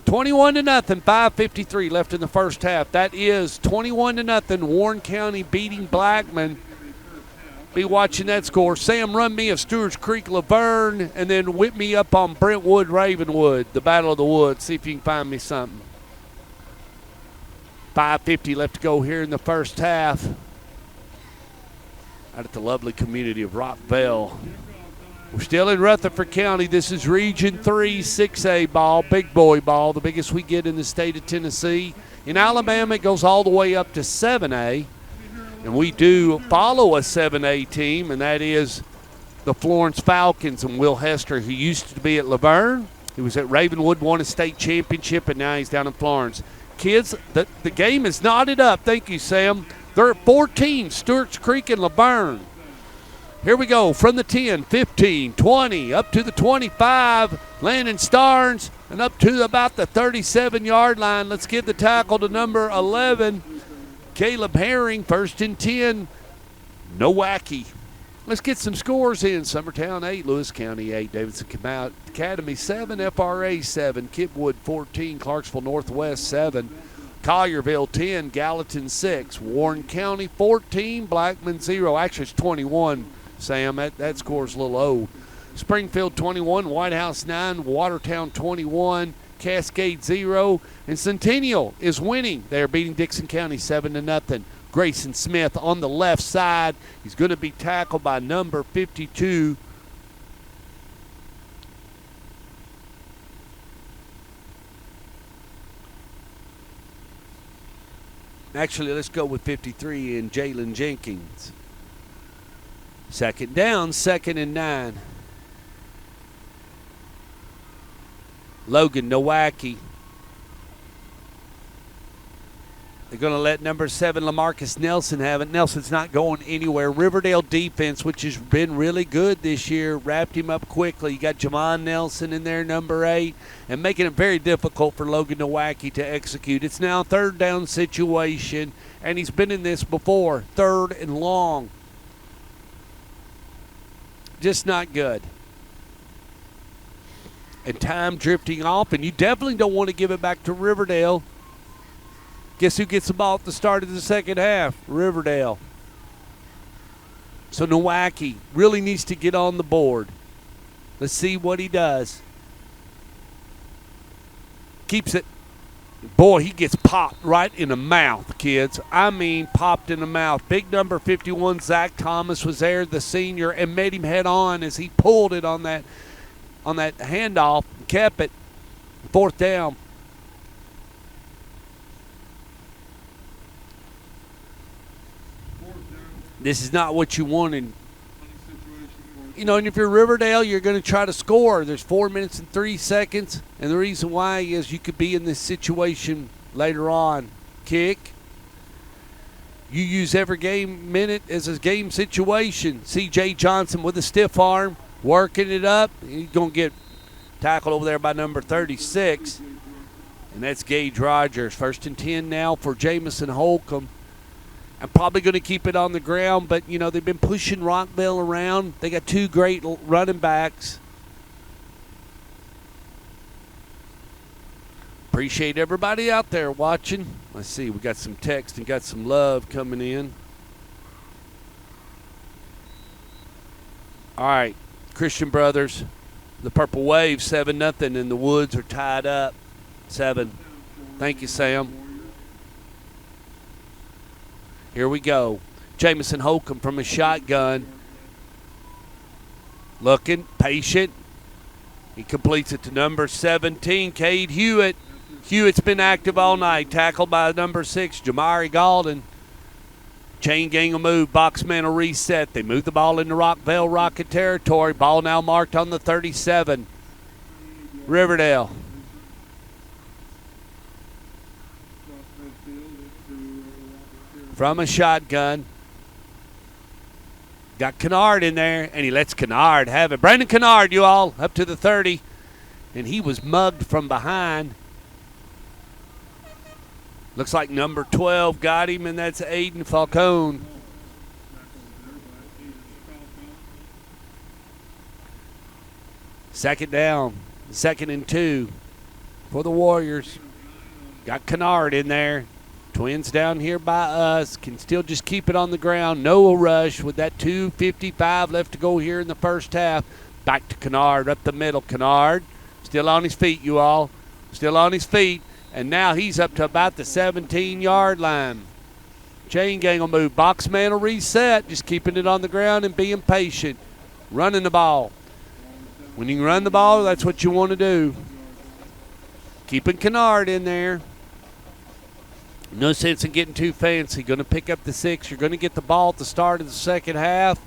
21-0, 5:53 left in the first half. That is 21-0, Warren County beating Blackman. Be watching that score. Sam, run me of Stewart's Creek, Laverne, and then whip me up on Brentwood, Ravenwood, the Battle of the Woods. See if you can find me something. 5:50 left to go here in the first half. Out at the lovely community of Rockvale. We're still in Rutherford County. This is Region 3 6A ball, big boy ball, the biggest we get in the state of Tennessee. In Alabama, it goes all the way up to 7A. And we do follow a 7A team, and that is the Florence Falcons and Will Hester, who used to be at Laverne. He was at Ravenwood, won a state championship, and now he's down in Florence. Kids, the game is knotted up. Thank you, Sam. There are 14, Stewart's Creek and Laverne. Here we go from the 10, 15, 20, up to the 25. Landon Starnes, and up to about the 37-yard line. Let's give the tackle to number 11, Caleb Herring. 1st and 10, Nowacki. Let's get some scores in. Summertown 8, Lewis County 8, Davidson Academy 7, FRA 7, Kipwood 14, Clarksville Northwest 7, Collierville 10, Gallatin 6, Warren County 14, Blackman 0. Actually, it's 21. Sam, that score's a little old. Springfield 21, White House 9, Watertown 21, Cascade 0, and Centennial is winning. They're beating Dixon County 7-0. Grayson Smith on the left side. He's going to be tackled by number 52. Actually, let's go with 53 and Jalen Jenkins. 2nd down, 2nd and 9. Logan Nowacki. They're going to let number 7, LaMarcus Nelson, have it. Nelson's not going anywhere. Riverdale defense, which has been really good this year, wrapped him up quickly. You got Jamon Nelson in there, number 8, and making it very difficult for Logan Nowacki to execute. It's now a 3rd down situation, and he's been in this before. 3rd and long. Just not good. And time drifting off, and you definitely don't want to give it back to Riverdale. Guess who gets the ball at the start of the second half? Riverdale. So Nowacki really needs to get on the board. Let's see what he does. Keeps it. Boy, he gets popped right in the mouth, kids. I mean, popped in the mouth. Big number 51, Zach Thomas, was there, the senior, and made him head on as he pulled it on that handoff, kept it. 4th down. This is not what you wanted. You know, and if you're Riverdale, you're going to try to score. There's 4 minutes and 3 seconds, and the reason why is you could be in this situation later on. Kick. You use every game minute as a game situation. C.J. Johnson with a stiff arm, working it up. He's going to get tackled over there by number 36, and that's Gage Rogers. 1st and 10 now for Jamison Holcomb. I'm probably going to keep it on the ground, but, you know, they've been pushing Rockvale around. They got two great running backs. Appreciate everybody out there watching. Let's see, we got some text and got some love coming in. All right, Christian Brothers, the Purple Wave, 7-0, and the Woods are tied up, 7. Thank you, Sam. Here we go. Jamison Holcomb from a shotgun. Looking, patient. He completes it to number 17, Cade Hewitt. Hewitt's been active all night. Tackled by number 6, Jamari Galden. Chain gang will move. Boxman will reset. They move the ball into Rockvale Rocket territory. Ball now marked on the 37. Riverdale. From a shotgun. Got Kennard in there, and he lets Kennard have it. Brandon Kennard, you all, up to the 30. And he was mugged from behind. Looks like number 12 got him, and that's Aiden Falcone. Second down, 2nd and 2 for the Warriors. Got Kennard in there. Twins down here by us. Can still just keep it on the ground. No rush with that 2:55 left to go here in the first half. Back to Kennard up the middle. Kennard still on his feet, you all. Still on his feet. And now he's up to about the 17-yard line. Chain gang will move. Boxman will reset. Just keeping it on the ground and being patient. Running the ball. When you run the ball, that's what you want to do. Keeping Kennard in there. No sense in getting too fancy. Going to pick up the 6. You're going to get the ball at the start of the second half.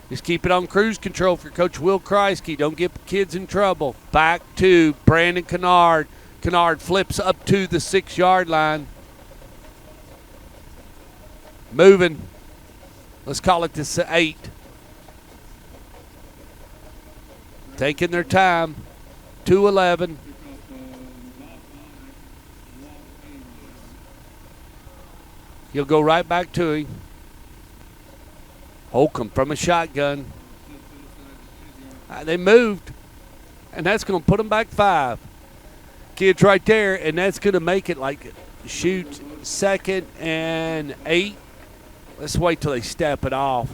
Just keep it on cruise control for Coach Will Kreisky. Don't get kids in trouble. Back to Brandon Kennard. Kennard flips up to the 6-yard line. Moving. Let's call it this 8. Taking their time. 2:11. He'll go right back to him. Holcomb from a shotgun. They moved. And that's going to put them back 5. Kids right there, and that's going to make it like shoot 2nd and 8. Let's wait till they step it off.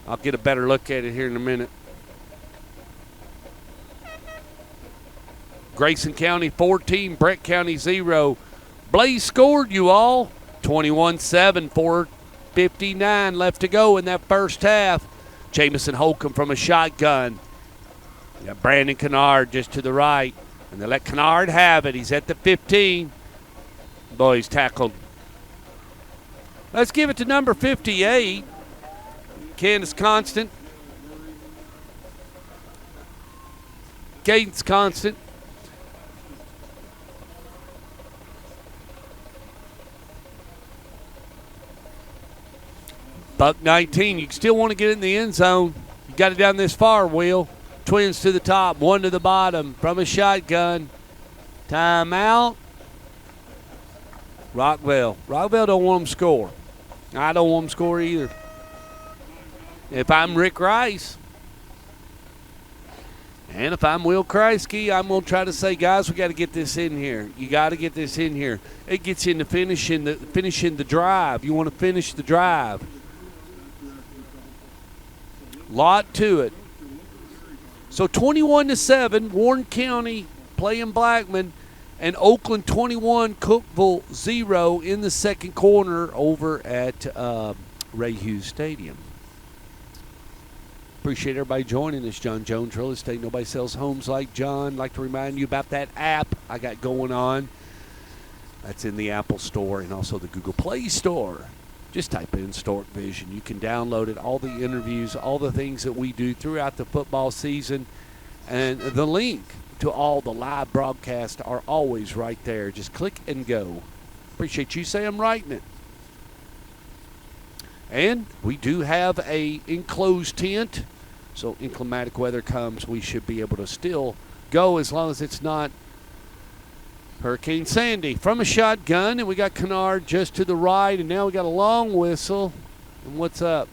I'll get a better look at it here in a minute. Grayson County 14, Brett County 0. Blaze scored, you all. 21-7, 4:59 left to go in that first half. Jamison Holcomb from a shotgun. You got Brandon Kennard just to the right. And they let Kennard have it. He's at the 15. Boy, he's tackled. Let's give it to number 58, Candace Constant. Cadence Constant. Buck 19. You still want to get in the end zone. You got it down this far, Will. Twins to the top, 1 to the bottom from a shotgun. Timeout. Rockvale. Rockvale don't want them to score. I don't want them to score either. If I'm Rick Rice, and if I'm Will Kreisky, I'm going to try to say, guys, we got to get this in here. You got to get this in here. It gets you into finishing the drive. You want to finish the drive. Lot to it. So 21-7, Warren County playing Blackman, and Oakland 21, Cookeville 0 in the second corner over at Ray Hughes Stadium. Appreciate everybody joining us. John Jones Real Estate. Nobody sells homes like John. Like to remind you about that app I got going on. That's in the Apple Store and also the Google Play Store. Just type in Stork Vision. You can download it, all the interviews, all the things that we do throughout the football season. And the link to all the live broadcasts are always right there. Just click and go. Appreciate you saying I'm writing it. And we do have a enclosed tent. So in climatic weather comes, we should be able to still go as long as it's not Hurricane Sandy from a shotgun, and we got Kennard just to the right, and now we got a long whistle. And what's up?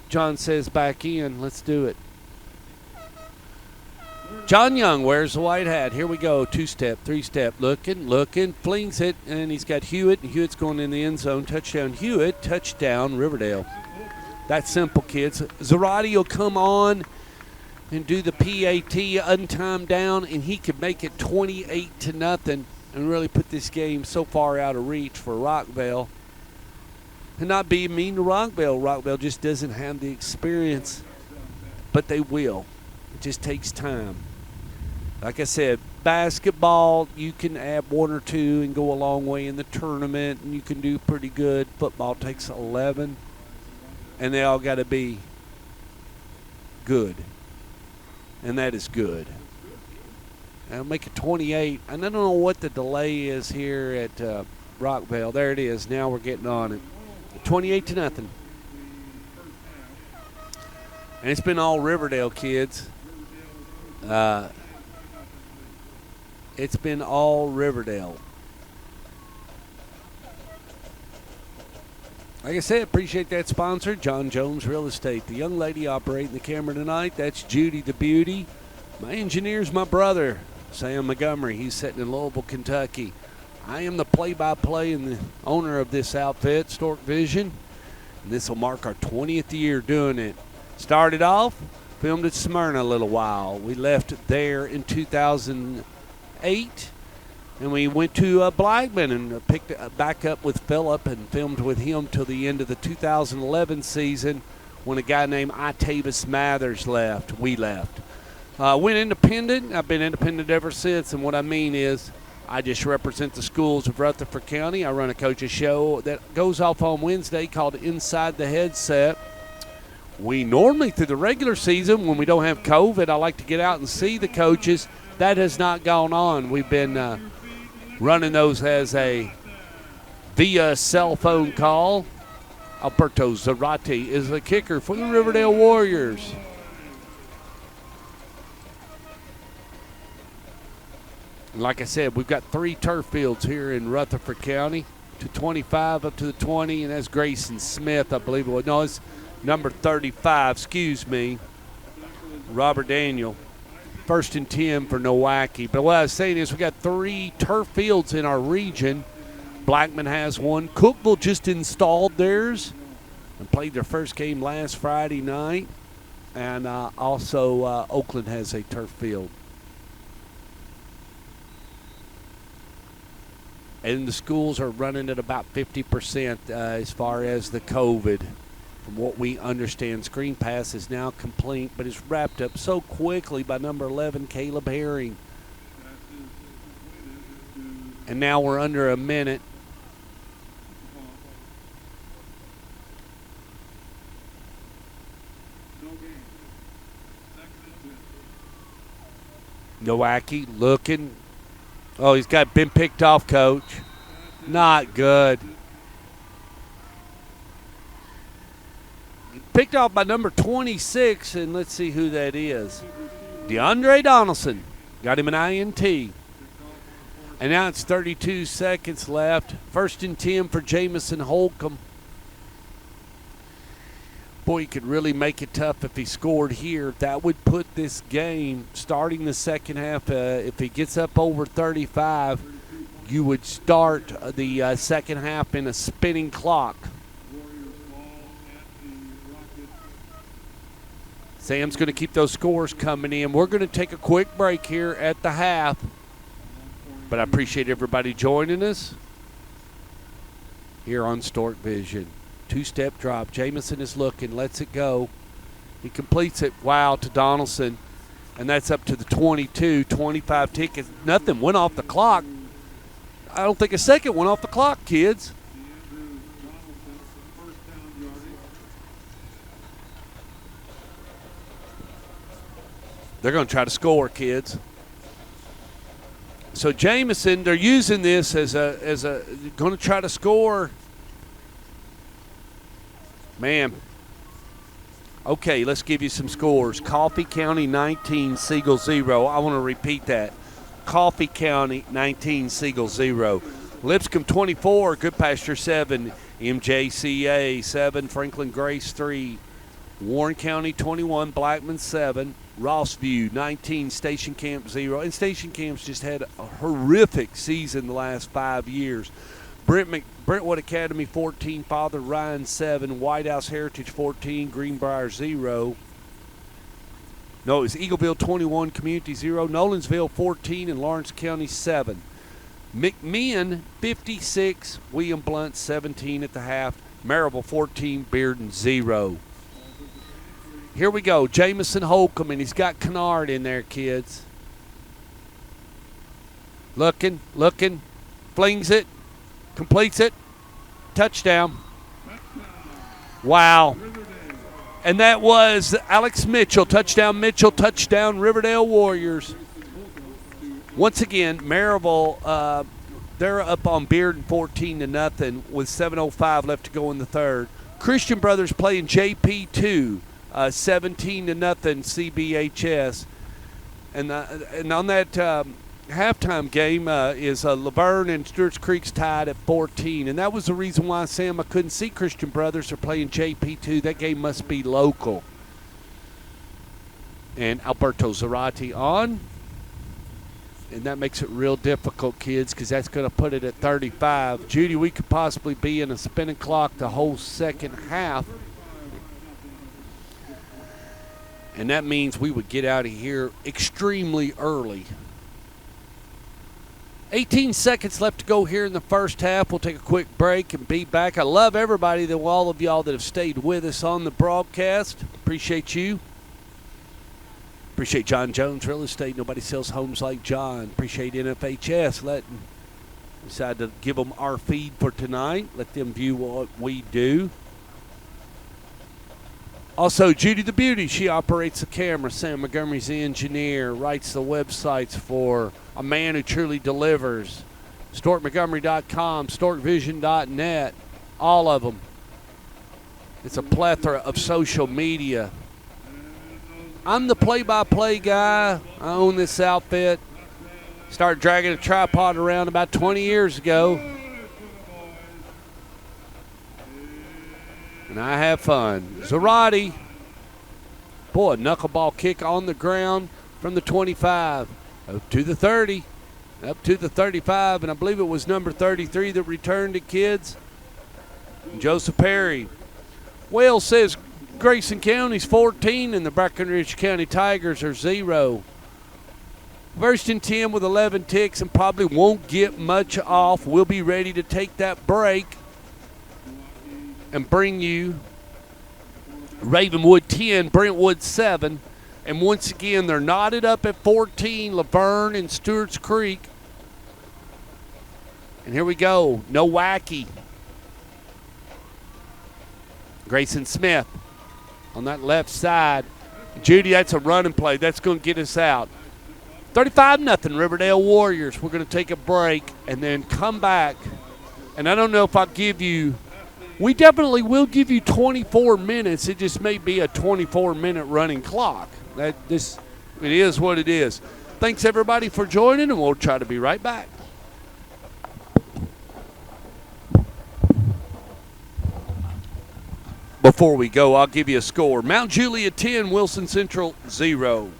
John says back in. Let's do it. John Young wears the white hat. Here we go. 2-step, 3-step. Looking, flings it, and he's got Hewitt, and Hewitt's going in the end zone. Touchdown Hewitt, touchdown Riverdale. That's simple, kids. Zarate will come on and do the PAT, untimed down, and he could make it 28-0 and really put this game so far out of reach for Rockvale. And not be mean to Rockvale. Rockvale just doesn't have the experience, but they will. It just takes time. Like I said, basketball, you can add 1 or 2 and go a long way in the tournament, and you can do pretty good. Football takes 11, and they all got to be good. And that is good. I'll make it 28. And I don't know what the delay is here at Rockvale. There it is. Now we're getting on it. 28-0. And it's been all Riverdale, kids. It's been all Riverdale. Like I said, appreciate that sponsor, John Jones Real Estate. The young lady operating the camera tonight, that's Judy the Beauty. My engineer's my brother, Sam Montgomery. He's sitting in Louisville, Kentucky. I am the play-by-play and the owner of this outfit, Stork Vision. And this will mark our 20th year doing it. Started off, filmed at Smyrna a little while. We left there in 2008. And we went to Blackman and picked back up with Phillip and filmed with him till the end of the 2011 season when a guy named Itavis Mathers left. We left. Went independent. I've been independent ever since. And what I mean is I just represent the schools of Rutherford County. I run a coach's show that goes off on Wednesday called Inside the Headset. We normally, through the regular season, when we don't have COVID, I like to get out and see the coaches. That has not gone on. We've been running those as a via cell phone call. Alberto Zarate is the kicker for the Riverdale Warriors. And like I said, we've got 3 turf fields here in Rutherford County, to 25 up to the 20, and that's Grayson Smith, I believe it was. No, it's number 35, excuse me, Robert Daniel. 1st and 10 for Nowacki. But what I was saying is we got 3 turf fields in our region. Blackman has one. Cookville just installed theirs and played their first game last Friday night. And also Oakland has a turf field. And the schools are running at about 50% as far as the COVID. From what we understand, Screen Pass is now complete, but it's wrapped up so quickly by number 11, Caleb Herring. And now we're under a minute. Nowacki looking. Oh, he's been picked off, coach. Not good. Picked off by number 26, and let's see who that is. DeAndre Donaldson. Got him an INT. And now it's 32 seconds left. 1st and 10 for Jamison Holcomb. Boy, he could really make it tough if he scored here. That would put this game, starting the second half, if he gets up over 35, you would start the second half in a spinning clock. Sam's going to keep those scores coming in. We're going to take a quick break here at the half. But I appreciate everybody joining us here on Stork Vision. 2-step drop. Jamison is looking. Lets it go. He completes it. Wow, to Donaldson. And that's up to the 22. 25 tickets. Nothing went off the clock. I don't think a second went off the clock, kids. They're going to try to score, kids. So Jamison, they're using this as a going to try to score. Man. Okay, let's give you some scores. Coffee County 19, Siegel 0. I want to repeat that. Coffee County 19, Siegel 0. Lipscomb 24, Good Pasture 7, MJCA 7, Franklin Grace 3, Warren County 21, Blackman 7, Rossview 19, Station Camp 0. And Station Camp's just had a horrific season the last 5 years. Brentwood Academy 14, Father Ryan 7, White House Heritage 14, Greenbrier 0. No, it was Eagleville 21, Community 0, Nolensville 14, and Lawrence County 7. McMinn 56, William Blunt 17 at the half, Maryville 14, Bearden 0. Here we go, Jamison Holcomb, and he's got Kennard in there, kids. Looking, flings it, completes it, touchdown. Wow. And that was Alex Mitchell, touchdown Riverdale Warriors. Once again, Maryville, they're up on Bearden 14-0 with 7:05 left to go in the third. Christian Brothers playing JP2, 17-0 CBHS. And on that halftime game is Laverne and Stewart's Creek's tied at 14. And that was the reason why, Sam, I couldn't see Christian Brothers are playing JP2. That game must be local. And Alberto Zarate on. And that makes it real difficult, kids, because that's going to put it at 35. Judy, we could possibly be in a spinning clock the whole second half. And that means we would get out of here extremely early. 18 seconds left to go here in the first half. We'll take a quick break and be back. I love everybody, all of y'all that have stayed with us on the broadcast. Appreciate you. Appreciate John Jones Real Estate. Nobody sells homes like John. Appreciate NFHS letting decide to give them our feed for tonight. Let them view what we do. Also, Judy the Beauty. She operates the camera. Sam Montgomery's the engineer. Writes the websites for A Man Who Truly Delivers. StorkMontgomery.com. StorkVision.net. All of them. It's a plethora of social media. I'm the play-by-play guy. I own this outfit. Started dragging a tripod around about 20 years ago. And I have fun. Zarate. Boy, knuckleball kick on the ground from the 25. Up to the 30. Up to the 35. And I believe it was number 33 that returned it, kids. Joseph Perry. Wales says Grayson County's 14 and the Breckenridge County Tigers are 0. First and 10 with 11 ticks and probably won't get much off. We'll be ready to take that break and bring you Ravenwood 10, Brentwood 7. And once again, they're knotted up at 14, Laverne and Stewart's Creek. And here we go. No wacky. Grayson Smith on that left side. Judy, that's a running play. That's going to get us out. 35-0 Riverdale Warriors. We're going to take a break and then come back. And I don't know if I'll give you – we definitely will give you 24 minutes. It just may be a 24-minute running clock. It is what it is. Thanks, everybody, for joining, and we'll try to be right back. Before we go, I'll give you a score. Mount Juliet 10, Wilson Central 0.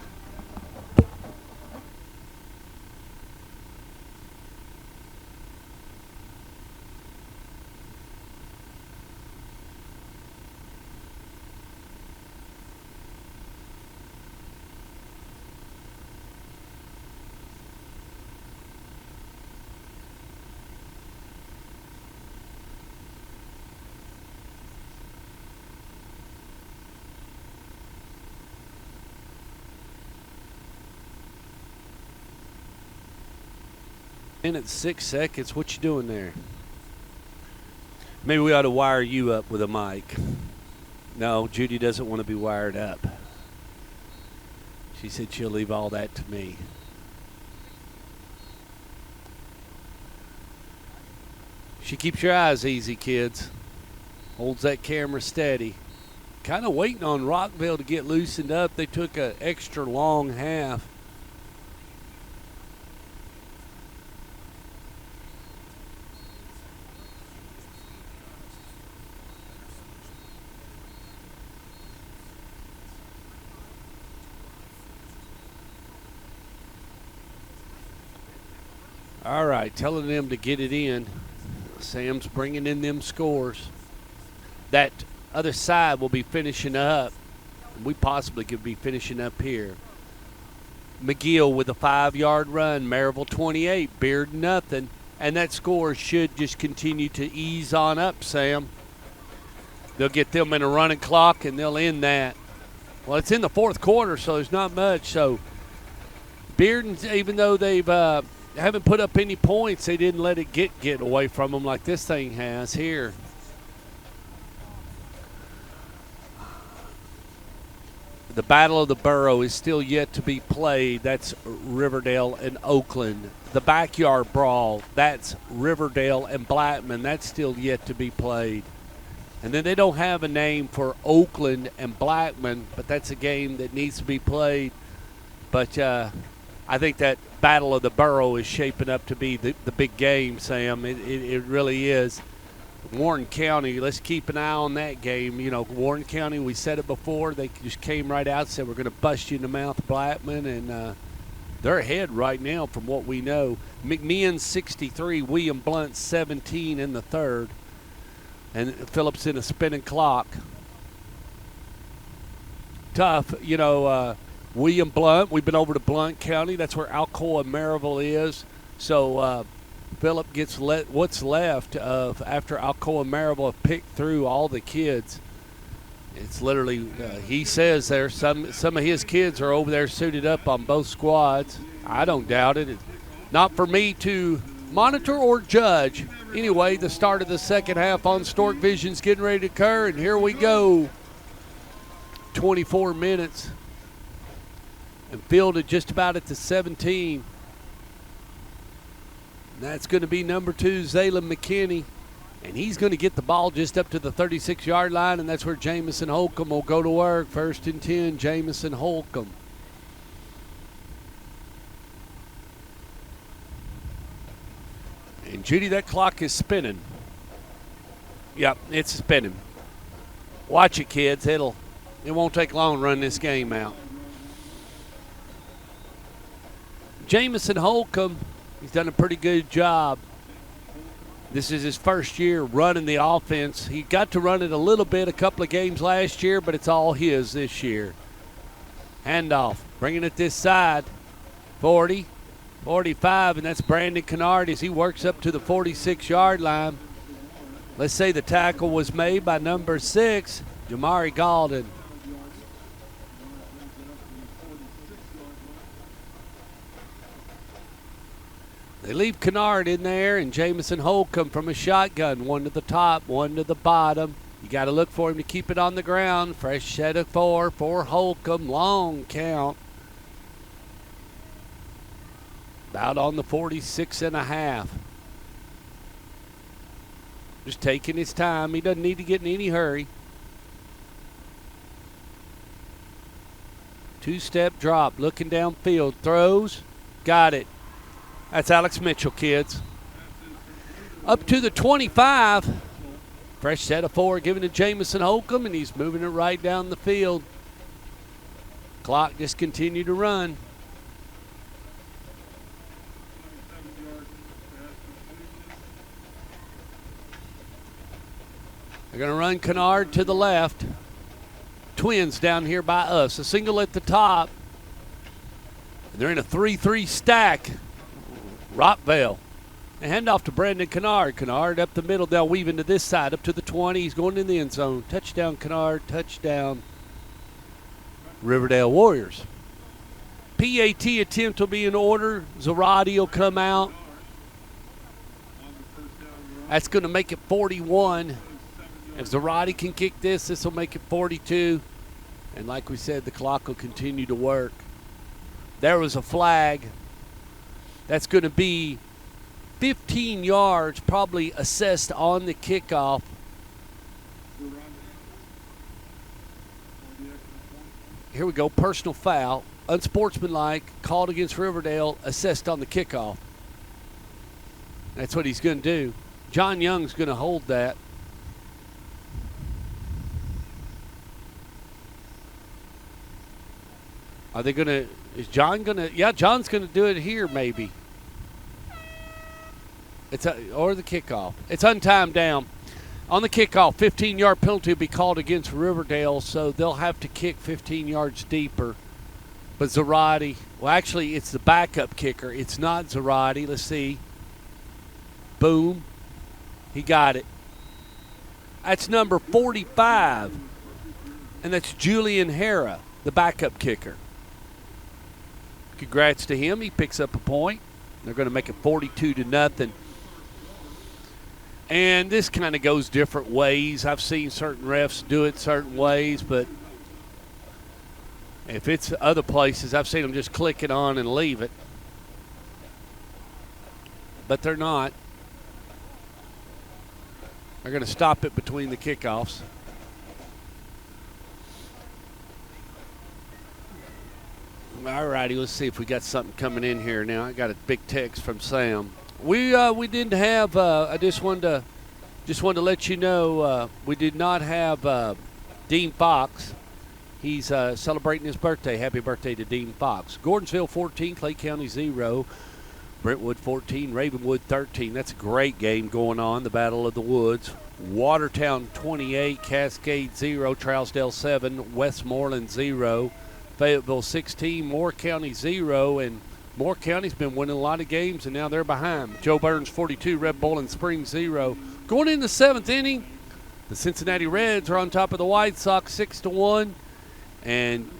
Minute 6 seconds. What you doing there? Maybe we ought to wire you up with a mic. No, Judy doesn't want to be wired up. She said she'll leave all that to me. She keeps your eyes easy, kids. Holds that camera steady. Kind of waiting on Rockvale to get loosened up. They took an extra long half. All right, telling them to get it in. Sam's bringing in them scores. That other side will be finishing up. We possibly could be finishing up here. McGill with a 5-yard run. Maryville 28. Beard nothing. And that score should just continue to ease on up, Sam. They'll get them in a running clock, and they'll end that. Well, it's in the fourth quarter, so there's not much. So Bearden, even though they've haven't put up any points, they didn't let it get away from them like this thing has here. The Battle of the Borough is still yet to be played. That's Riverdale and Oakland. The Backyard Brawl, that's Riverdale and Blackman. That's still yet to be played. And then they don't have a name for Oakland and Blackman, but that's a game that needs to be played. But I think that Battle of the Borough is shaping up to be the big game, Sam. It really is. Warren County, let's keep an eye on that game. You know, Warren County, we said it before, they just came right out and said, we're going to bust you in the mouth, Blackman, and they're ahead right now from what we know. McMeehan 63, William Blunt 17 in the third, and Phillips in a spinning clock. Tough, you know, William Blunt, we've been over to Blunt County. That's where Alcoa Maryville is. So Phillip gets what's left of after Alcoa Maryville have picked through all the kids. It's literally, he says there, some of his kids are over there suited up on both squads. I don't doubt it. It's not for me to monitor or judge. Anyway, the start of the second half on Stork Vision's getting ready to occur, and here we go. 24 minutes. And fielded just about at the 17. And that's going to be number 2, Zaylen McKinney. And he's going to get the ball just up to the 36-yard line, and that's where Jamison Holcomb will go to work. 1st and 10, Jamison Holcomb. And, Judy, that clock is spinning. Yep, it's spinning. Watch it, kids. It won't take long to run this game out. Jamison Holcomb, he's done a pretty good job. This is his first year running the offense. He got to run it a little bit a couple of games last year, but it's all his this year. Handoff, bringing it this side. 40, 45, and that's Brandon Kennard as he works up to the 46-yard line. Let's say the tackle was made by number 6, Jamari Galden. They leave Kennard in there, and Jamison Holcomb from a shotgun. One to the top, one to the bottom. You got to look for him to keep it on the ground. Fresh set of 4 for Holcomb. Long count. About on the 46.5. Just taking his time. He doesn't need to get in any hurry. 2-step drop, looking downfield. Throws. Got it. That's Alex Mitchell, kids. Up to the 25. Fresh set of 4 given to Jamison Holcomb, and he's moving it right down the field. Clock just continued to run. They're going to run Kennard to the left. Twins down here by us. A single at the top. And they're in a 3-3 stack. Rockvale. A handoff to Brandon Kennard. Kennard up the middle. They'll weave into this side up to the 20. He's going in the end zone. Touchdown, Kennard. Touchdown, Riverdale Warriors. PAT attempt will be in order. Zarate will come out. That's going to make it 41. If Zarate can kick this will make it 42. And like we said, the clock will continue to work. There was a flag. That's going to be 15 yards, probably assessed on the kickoff. Here we go, personal foul. Unsportsmanlike, called against Riverdale, assessed on the kickoff. That's what he's going to do. John Young's going to hold that. Are they going to – is John going to – yeah, John's going to do it here maybe. Or the kickoff. It's untimed down. On the kickoff, 15-yard penalty will be called against Riverdale, so they'll have to kick 15 yards deeper. But Zarate, well, actually, it's the backup kicker. It's not Zarate. Let's see. Boom. He got it. That's number 45, and that's Julian Hara, the backup kicker. Congrats to him. He picks up a point. They're going to make it 42-0. And this kind of goes different ways. I've seen certain refs do it certain ways, but if it's other places, I've seen them just click it on and leave it. But they're not. They're going to stop it between the kickoffs. All righty, let's see if we got something coming in here now. I got a big text from Sam. We didn't have. I just wanted to let you know we did not have Dean Fox. He's celebrating his birthday. Happy birthday to Dean Fox. Gordonsville 14, Clay County 0, Brentwood 14, Ravenwood 13. That's a great game going on. The Battle of the Woods. Watertown 28, Cascade 0, Trousdale 7, Westmoreland 0, Fayetteville 16, Moore County 0, and Moore County's been winning a lot of games, and now they're behind. Joe Burns 42, Red Bull and Springs 0. Going into the 7th inning, the Cincinnati Reds are on top of the White Sox 6-1, and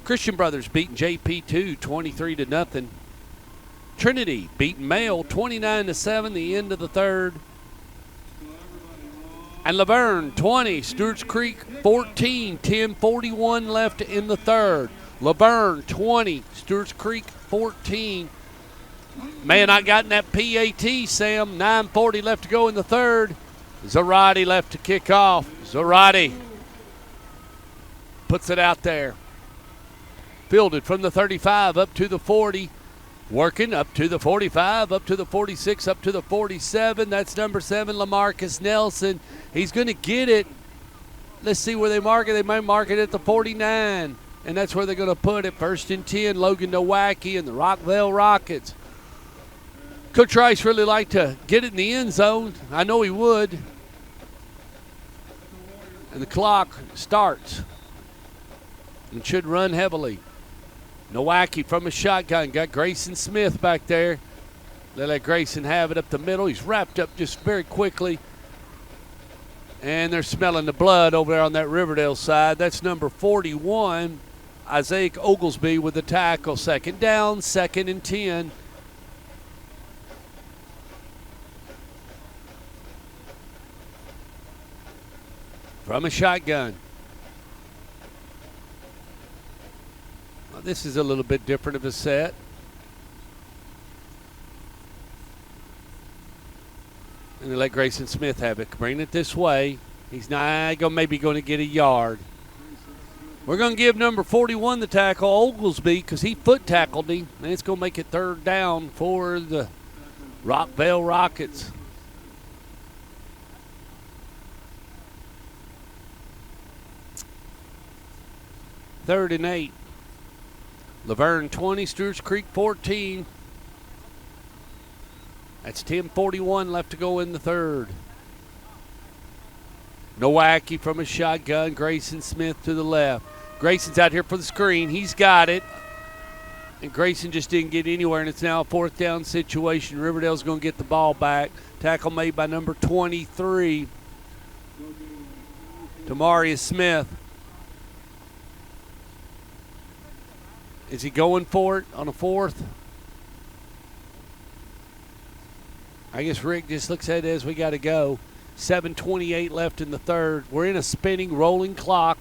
Christian Brothers beating JP2 23-0. Trinity beating Mail 29-7, the end of the 3rd. And Laverne 20, Stewart's Creek 14, 10:41 left in the 3rd. Laverne 20, Stewart's Creek 14. Man, I got in that PAT, Sam. 9:40 left to go in the 3rd. Zarate left to kick off. Zarate puts it out there. Fielded from the 35 up to the 40. Working up to the 45, up to the 46, up to the 47. That's number 7, LaMarcus Nelson. He's going to get it. Let's see where they mark it. They might mark it at the 49, and that's where they're going to put it. 1st and 10, Logan Nowacki and the Rockvale Rockets. Coach Rice really liked to get it in the end zone. I know he would. And the clock starts and should run heavily. Nowacki from a shotgun. Got Grayson Smith back there. They let Grayson have it up the middle. He's wrapped up just very quickly. And they're smelling the blood over there on that Riverdale side. That's number 41, Isaiah Oglesby with the tackle. 2nd down, 2nd and 10. From a shotgun. Well, this is a little bit different of a set. And they let Grayson Smith have it. Bring it this way. He's not maybe going to get a yard. We're going to give number 41 the tackle, Oglesby, because he foot tackled him. And it's going to make it 3rd down for the Rockvale Rockets. Third and 8. Laverne 20, Stewart's Creek 14. That's 10:41 left to go in the 3rd. Nowacki from a shotgun. Grayson Smith to the left. Grayson's out here for the screen. He's got it. And Grayson just didn't get anywhere, and it's now a 4th down situation. Riverdale's going to get the ball back. Tackle made by number 23, Tamarius Smith. Is he going for it on a 4th? I guess Rick just looks at it as we got to go. 7:28 left in the 3rd. We're in a spinning, rolling clock.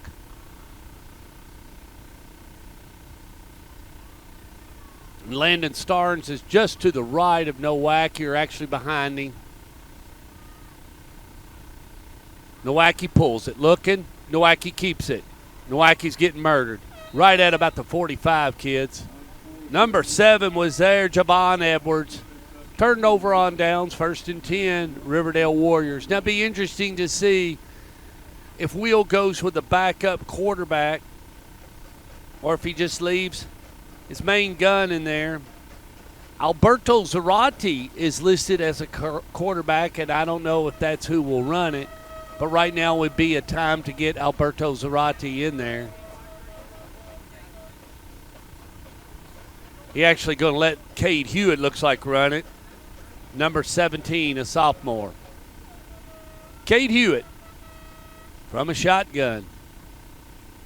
Landon Starnes is just to the right of Nowacki, or actually behind him. Nowacki pulls it. Looking. Nowacki keeps it. Nowacki's getting murdered. Right at about the 45, kids. Number 7 was there, Javon Edwards. Turned over on downs, 1st and 10, Riverdale Warriors. Now, it'd be interesting to see if Will goes with the backup quarterback or if he just leaves his main gun in there. Alberto Zarate is listed as a quarterback, and I don't know if that's who will run it. But right now would be a time to get Alberto Zarate in there. He actually going to let Cade Hewitt, looks like, run it. Number 17, a sophomore. Cade Hewitt from a shotgun.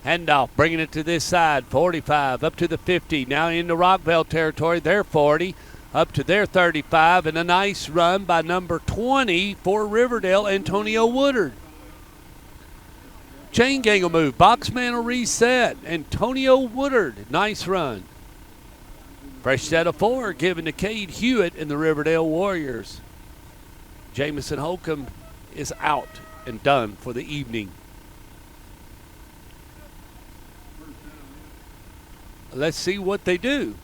Handoff, bringing it to this side, 45, up to the 50. Now into Rockvale territory, they're 40, up to their 35, and a nice run by number 20 for Riverdale, Antonio Woodard. Chain gang will move, boxman will reset. Antonio Woodard, nice run. Fresh set of 4 given to Cade Hewitt and the Riverdale Warriors. Jamison Holcomb is out and done for the evening. Let's see what they do.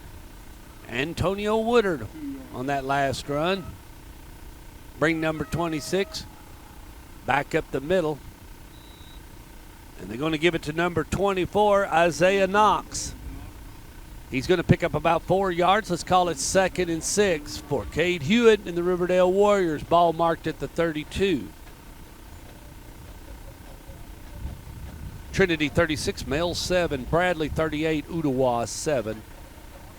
Antonio Woodard on that last run. Bring number 26 back up the middle. And they're going to give it to number 24, Isaiah Knox. He's going to pick up about 4 yards. Let's call it 2nd and 6 for Cade Hewitt and the Riverdale Warriors. Ball marked at the 32. Trinity 36, Male 7, Bradley 38, Ottawa 7.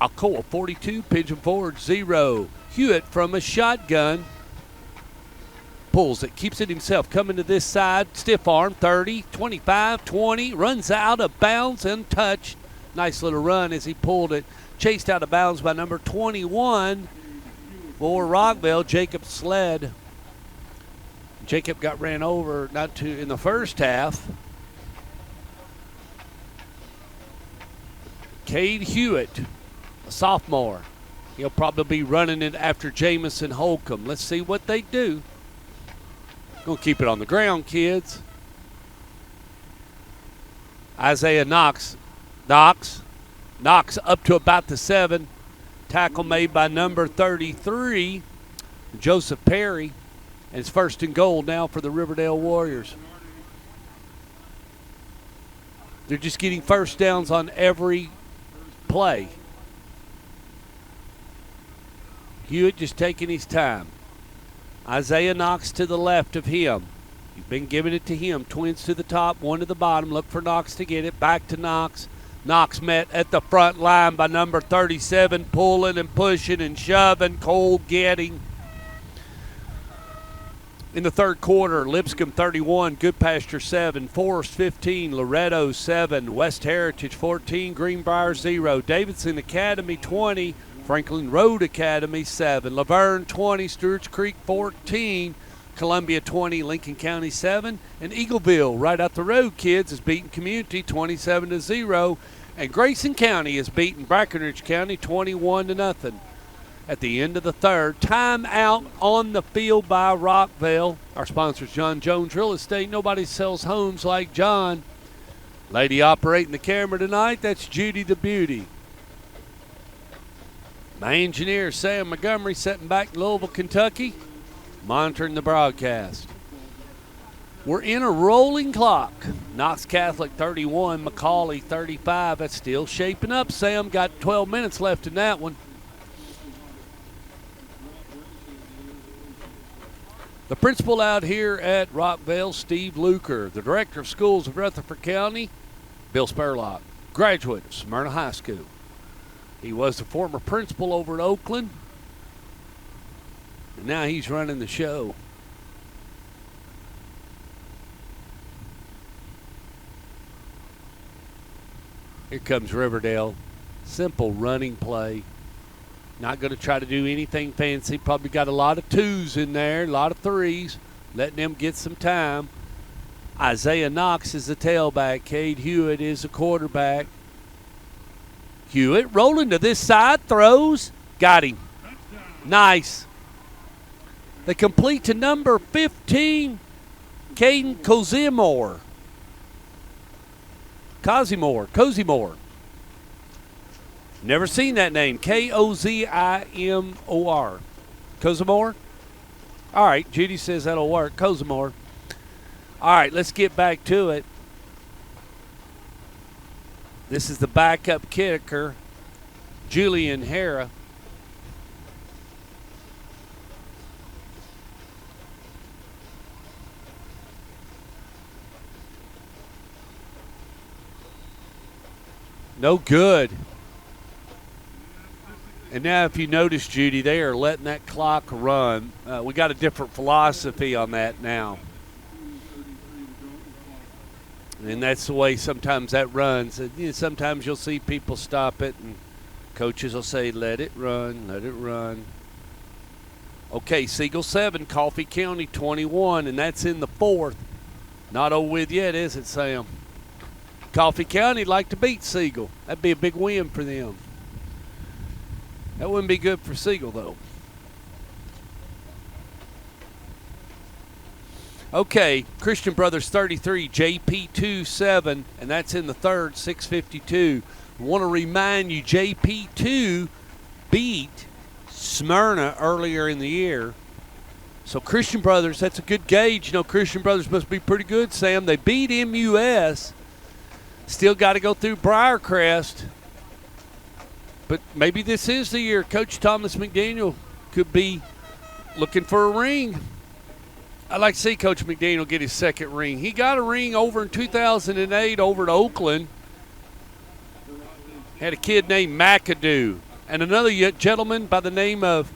Alcoa 42, Pigeon Forge 0. Hewitt from a shotgun. Pulls it, keeps it himself, coming to this side. Stiff arm, 30, 25, 20. Runs out of bounds, untouched. Nice little run as he pulled it. Chased out of bounds by number 21 for Rockvale, Jacob Sled. Jacob got ran over in the first half. Cade Hewitt, a sophomore. He'll probably be running it after Jamison Holcomb. Let's see what they do. Gonna keep it on the ground, kids. Isaiah Knox up to about the 7. Tackle made by number 33, Joseph Perry. And it's 1st and goal now for the Riverdale Warriors. They're just getting first downs on every play. Hewitt just taking his time. Isaiah Knox to the left of him. You've been giving it to him. Twins to the top, 1 to the bottom. Look for Knox to get it. Back to Knox. Knox met at the front line by number 37, pulling and pushing and shoving. Cole getting. In the third quarter, Lipscomb 31, Goodpasture 7, Forest 15, Loretto 7, West Heritage 14, Greenbrier 0, Davidson Academy 20, Franklin Road Academy 7, Laverne 20, Stewart's Creek 14, Columbia 20, Lincoln County 7, and Eagleville right out the road, kids, is beating Community 27-0, and Grayson County is beating Brackenridge County 21-0. At the end of the third, timeout on the field by Rockvale. Our sponsor is John Jones Real Estate. Nobody sells homes like John. Lady operating the camera tonight, that's Judy the Beauty. My engineer, Sam Montgomery, sitting back in Louisville, Kentucky, monitoring the broadcast. We're in a rolling clock. Knox Catholic 31, McCauley 35. That's still shaping up, Sam. Got 12 minutes left in that one. The principal out here at Rockvale, Steve Luker. The director of schools of Rutherford County, Bill Spurlock, graduate of Smyrna High School. He was the former principal over at Oakland, and now he's running the show. Here comes Riverdale. Simple running play. Not going to try to do anything fancy. Probably got a lot of 2s in there, a lot of 3s, letting them get some time. Isaiah Knox is the tailback. Cade Hewitt is the quarterback. Hewitt rolling to this side, throws, got him. Nice. They complete to number 15, Caden Cozimore. Never seen that name. Kozimor. Cozimore? All right, Judy says that'll work. Cozimore. All right, let's get back to it. This is the backup kicker, Julian Hara. No good. And now if you notice, Judy, they are letting that clock run. We got a different philosophy on that now. And that's the way sometimes that runs. And, sometimes you'll see people stop it, and coaches will say, let it run, let it run. Okay, Siegel 7, Coffee County 21, and that's in the fourth. Not over with yet, is it, Sam? Coffee County would like to beat Siegel. That'd be a big win for them. That wouldn't be good for Siegel, though. Okay, Christian Brothers 33, JP2 7, and that's in the third, 6:52. I want to remind you, JP2 beat Smyrna earlier in the year. So Christian Brothers, that's a good gauge. Christian Brothers must be pretty good, Sam. They beat MUS. Still got to go through Briarcrest. But maybe this is the year Coach Thomas McDaniel could be looking for a ring. I'd like to see Coach McDaniel get his second ring. He got a ring over in 2008 over at Oakland. Had a kid named McAdoo. And another gentleman by the name of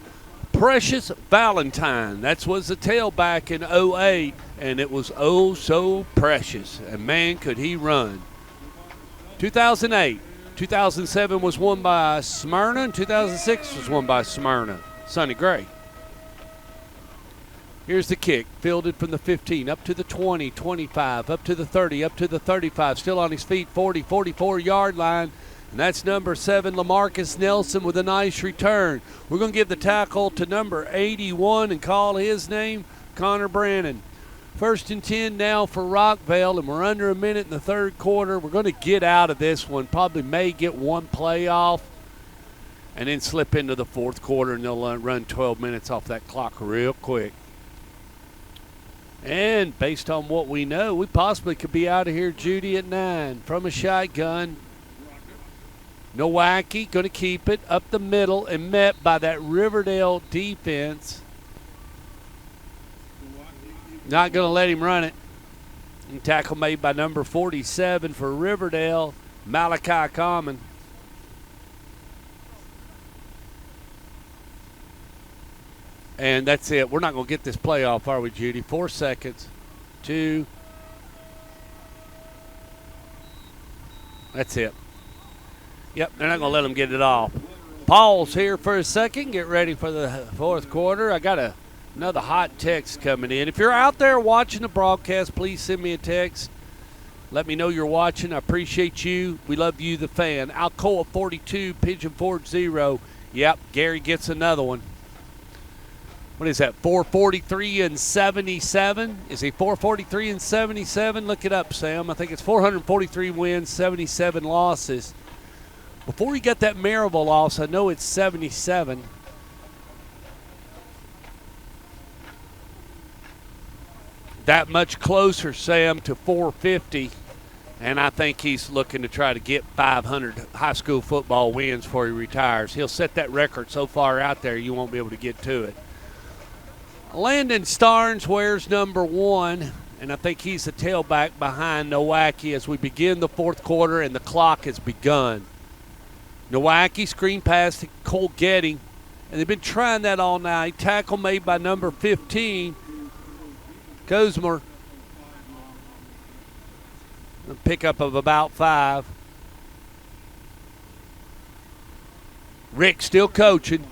Precious Valentine. That was the tailback in 08, and it was oh so precious. And, man, could he run. 2008. 2007 was won by Smyrna, and 2006 was won by Smyrna. Sonny Gray. Here's the kick, fielded from the 15, up to the 20, 25, up to the 30, up to the 35, still on his feet, 40, 44-yard line. And that's number 7, LaMarcus Nelson, with a nice return. We're going to give the tackle to number 81 and call his name Connor Brannon. 1st and 10 now for Rockvale, and we're under a minute in the third quarter. We're going to get out of this one, probably may get one play off, and then slip into the fourth quarter, and they'll run 12 minutes off that clock real quick. And based on what we know, we possibly could be out of here, Judy, at 9 from a shotgun. Nowacki going to keep it up the middle and met by that Riverdale defense. Not going to let him run it. And tackle made by number 47 for Riverdale, Malachi Common. And that's it. We're not going to get this play off, are we, Judy? 4 seconds. 2. That's it. Yep, they're not going to let them get it off. Paul's here for a second. Get ready for the fourth quarter. I got another hot text coming in. If you're out there watching the broadcast, please send me a text. Let me know you're watching. I appreciate you. We love you, the fan. Alcoa 42, Pigeon Forge 0. Yep, Gary gets another one. What is that, 443 and 77? Is he 443 and 77? Look it up, Sam. I think it's 443 wins, 77 losses. Before he got that Maryville loss, I know it's 77. That much closer, Sam, to 450. And I think he's looking to try to get 500 high school football wins before he retires. He'll set that record so far out there you won't be able to get to it. Landon Starnes wears number 1, and I think he's the tailback behind Nowacki as we begin the fourth quarter and the clock has begun. Nowacki screen pass to Cole Getting, and they've been trying that all night. Tackle made by number 15, Kosmer. A pickup of about 5. Rick still coaching.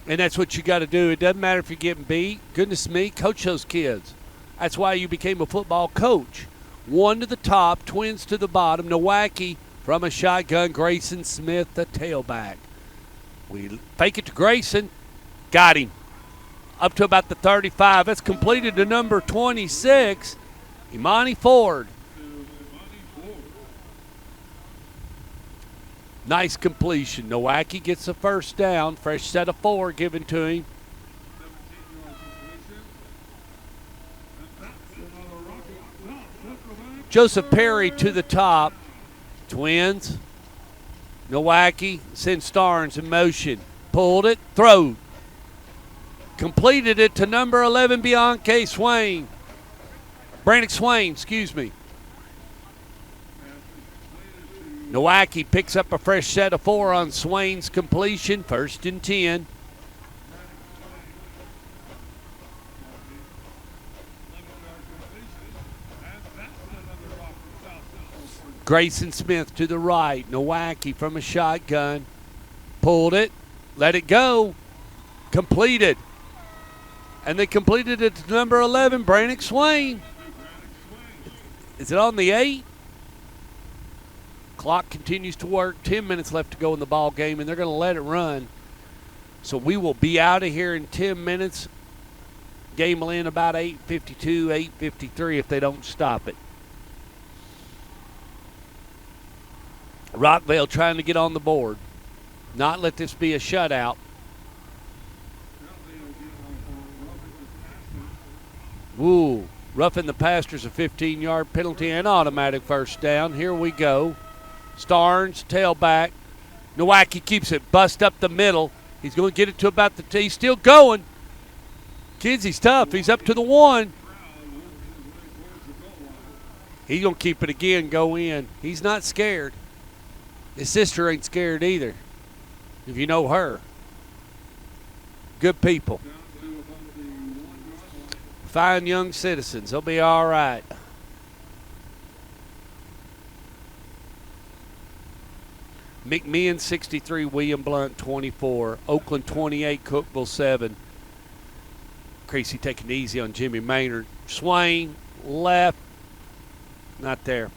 And that's what you got to do. It doesn't matter if you're getting beat. Goodness me, coach those kids. That's why you became a football coach. 1 to the top, twins to the bottom. Nowacki from a shotgun. Grayson Smith, the tailback. We fake it to Grayson. Got him. Up to about the 35. That's completed to number 26, Imani Ford. Nice completion. Nowacki gets the first down. Fresh set of 4 given to him. Joseph Perry to the top. Twins. Nowacki sends Starnes in motion. Pulled it. Throw. Completed it to number 11, Bianca Swain. Brandon Swain, excuse me. Nowacki picks up a fresh set of 4 on Swain's completion. 1st and 10. Grayson Smith to the right. Nowacki from a shotgun. Pulled it. Let it go. Completed. And they completed it to number 11, Brandon Swain. Is it on the 8? Clock continues to work. 10 minutes left to go in the ball game, and they're going to let it run. So we will be out of here in 10 minutes. Game will end about 8:52, 8:53 if they don't stop it. Rockvale trying to get on the board. Not let this be a shutout. Ooh, roughing the passer's a 15-yard penalty and automatic first down. Here we go. Starnes, tailback. Nowacki keeps it, bust up the middle. He's going to get it to about the T. He's still going. Kids, he's tough. He's up to the 1. He's going to keep it again, go in. He's not scared. His sister ain't scared either, if you know her. Good people. Fine young citizens. They'll be all right. McMahon 63, William Blunt 24, Oakland 28, Cookville 7. Creasy taking it easy on Jimmy Maynard. Swain left, not there.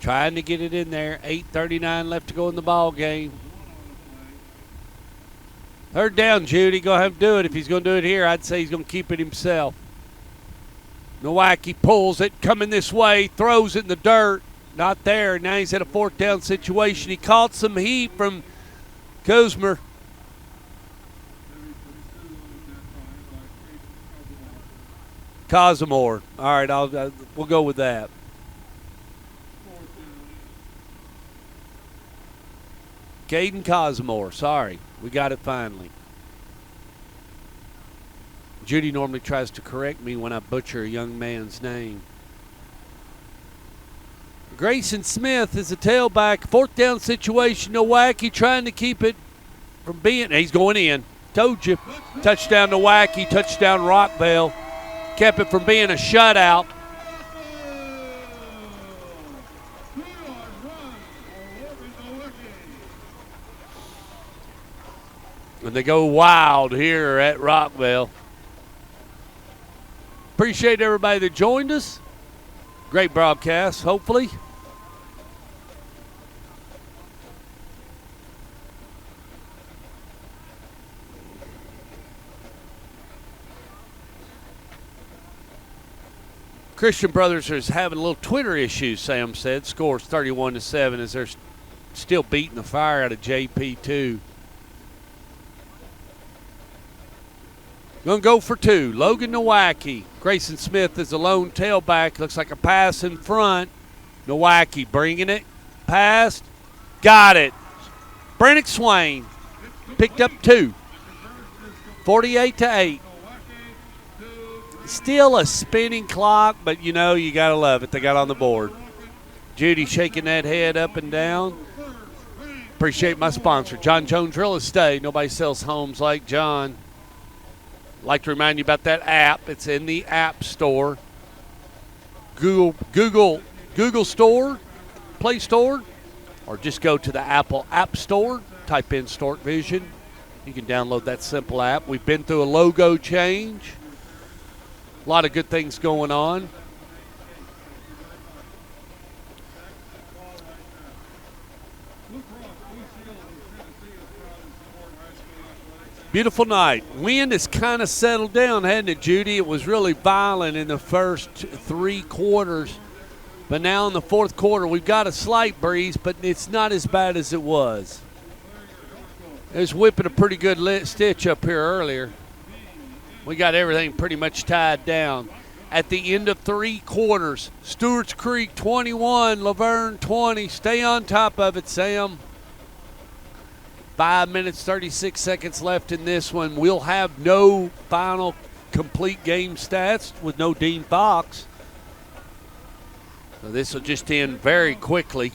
Trying to get it in there. 8:39 left to go in the ball game. Third down, Judy. Go ahead and do it. If he's going to do it here, I'd say he's going to keep it himself. Nowacki pulls it, coming this way, throws it in the dirt. Not there. Now he's at a 4th down situation. He caught some heat from Kuzmer. Cosmore. All right, we'll go with that. Caden Cosmore. Sorry. We got it finally. Judy normally tries to correct me when I butcher a young man's name. Grayson Smith is a tailback. 4th down situation. Nowacki trying to keep it from being. He's going in. Told you. Touchdown Nowacki. Touchdown Rockvale. Kept it from being a shutout. And they go wild here at Rockvale. Appreciate everybody that joined us. Great broadcast, hopefully. Christian Brothers is having a little Twitter issues, Sam said. Scores 31-7 as they're still beating the fire out of JP2. Going to go for 2. Logan Nowacki. Grayson Smith is a lone tailback. Looks like a pass in front. Nowacki bringing it. Passed. Got it. Brandon Swain picked up 2. 48-8. Still a spinning clock, but you know you got to love it. They got on the board. Judy shaking that head up and down. Appreciate my sponsor, John Jones Real Estate. Nobody sells homes like John. Like to remind you about that app. It's in the App Store. Google Store, Play Store, or just go to the Apple App Store. Type in Stork Vision. You can download that simple app. We've been through a logo change. A lot of good things going on. Beautiful night. Wind has kind of settled down, hasn't it, Judy? It was really violent in the first 3 quarters. But now in the 4th quarter, we've got a slight breeze, but it's not as bad as it was. It was whipping a pretty good stitch up here earlier. We got everything pretty much tied down. At the end of 3 quarters, Stewart's Creek 21, Laverne 20. Stay on top of it, Sam. 5 minutes, 36 seconds left in this one. We'll have no final complete game stats with no Dean Fox. So this will just end very quickly.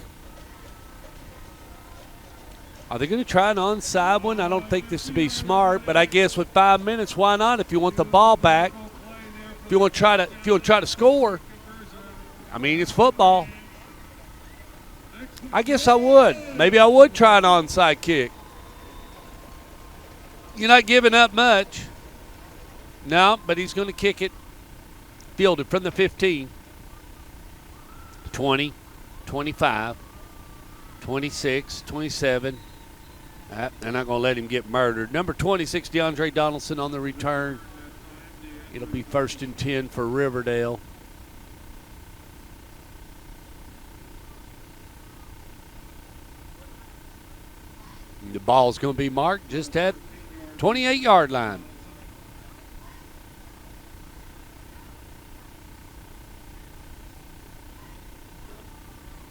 Are they going to try an onside one? I don't think this would be smart, but I guess with 5 minutes, why not? If you want the ball back, if you want to try to score, I mean, it's football. I guess I would. Maybe I would try an onside kick. You're not giving up much. No, but he's going to kick it. Fielded from the 15. 20, 25, 26, 27. They're not going to let him get murdered. Number 26, DeAndre Donaldson on the return. It'll be 1st and 10 for Riverdale. The ball's going to be marked just at 28-yard line.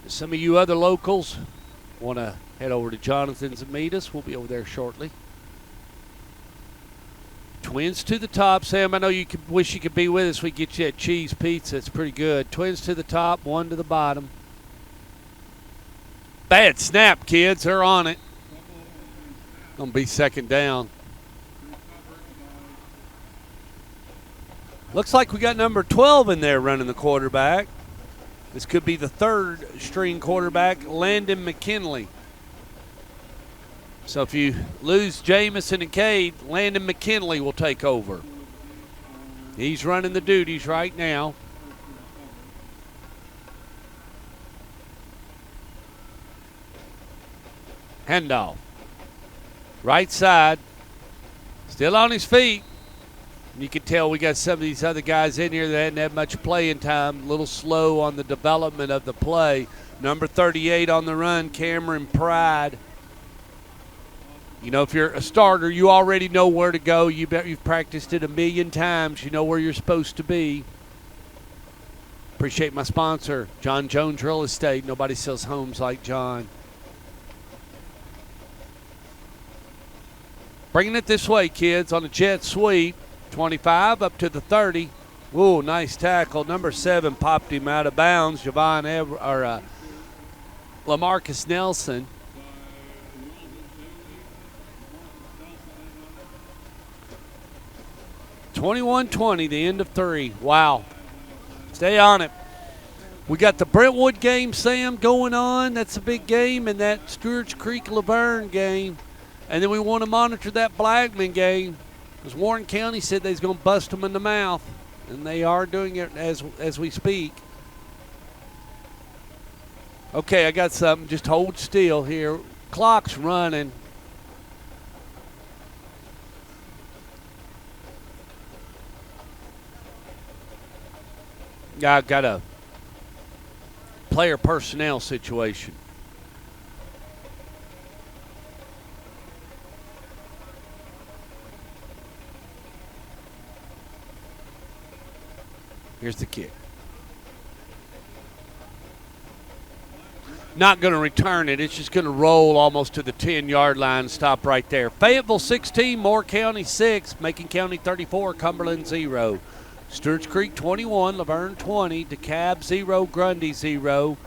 Some of you other locals want to head over to Jonathan's and meet us. We'll be over there shortly. Twins to the top. Sam, I know you wish you could be with us. We get you that cheese pizza. It's pretty good. Twins to the top, 1 to the bottom. Bad snap, kids. They're on it. Going to be 2nd down. Looks like we got number 12 in there running the quarterback. This could be the 3rd string quarterback, Landon McKinley. So if you lose Jamison and Cade, Landon McKinley will take over. He's running the duties right now. Handoff. Right side. Still on his feet. You can tell we got some of these other guys in here that hadn't had much playing time. A little slow on the development of the play. Number 38 on the run, Cameron Pride. You know, if you're a starter, you already know where to go. You've practiced it a million times. You know where you're supposed to be. Appreciate my sponsor, John Jones Real Estate. Nobody sells homes like John. Bringing it this way, kids, on a jet sweep. 25 up to the 30. Ooh, nice tackle. Number 7 popped him out of bounds. LaMarcus Nelson. (21-20), the end of 3. Wow. Stay on it. We got the Brentwood game, Sam, going on. That's a big game, and that Stewart's Creek Laverne game. And then we want to monitor that Blackman game. Because Warren County said they was going to bust them in the mouth, and they are doing it as we speak. Okay, I got something. Just hold still here. Clock's running. Yeah, I've got a player personnel situation. Here's the kick. Not going to return it. It's just going to roll almost to the 10-yard line, stop right there. Fayetteville 16, Moore County 6, Macon County 34, Cumberland 0. Stewart's Creek 21, Laverne 20, DeKalb 0, Grundy 0.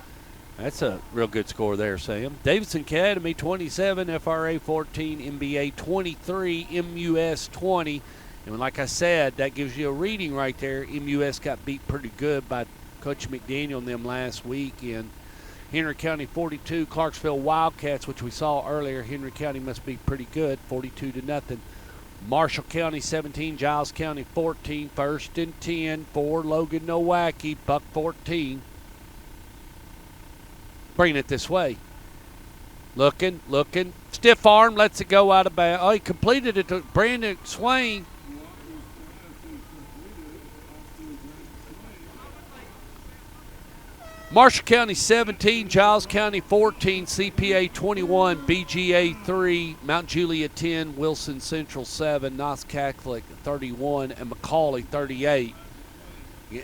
That's a real good score there, Sam. Davidson Academy 27, FRA 14, MBA 23, MUS 20. And like I said, that gives you a reading right there. MUS got beat pretty good by Coach McDaniel and them last weekend. Henry County 42, Clarksville Wildcats, which we saw earlier. Henry County must be pretty good, 42-0. Marshall County 17, Giles County 14, 1st and 10 for Logan Nowacki, Buck 14. Bringing it this way. Looking. Stiff arm, lets it go out of bounds. Oh, he completed it to Brandon Swain. Marshall County 17, Giles County 14, CPA 21, BGA 3, Mount Juliet 10, Wilson Central 7, Knox Catholic 31, and McCauley 38.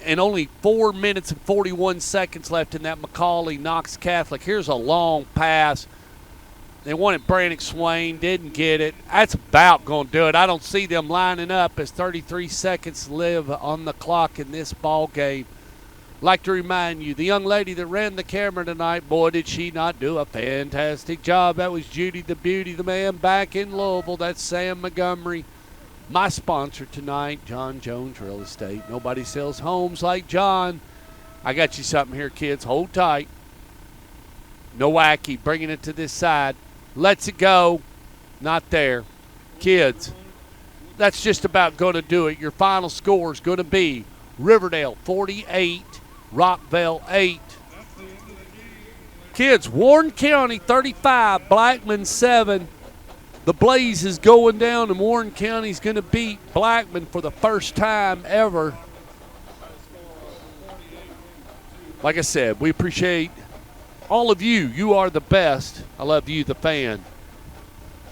And only 4 minutes and 41 seconds left in that McCauley Knox Catholic. Here's a long pass. They wanted Brannick Swain, didn't get it. That's about going to do it. I don't see them lining up as 33 seconds live on the clock in this ball game. Like to remind you, the young lady that ran the camera tonight, boy, did she not do a fantastic job. That was Judy the Beauty, the man back in Louisville. That's Sam Montgomery. My sponsor tonight, John Jones Real Estate. Nobody sells homes like John. I got you something here, kids. Hold tight. Nowacki bringing it to this side. Lets it go. Not there. Kids, that's just about going to do it. Your final score is going to be Riverdale 48, Rockvale 8. Kids, Warren County 35, Blackman 7. The Blaze is going down, and Warren County is going to beat Blackman for the first time ever. Like I said, we appreciate all of you. You are the best. I love you, the fan.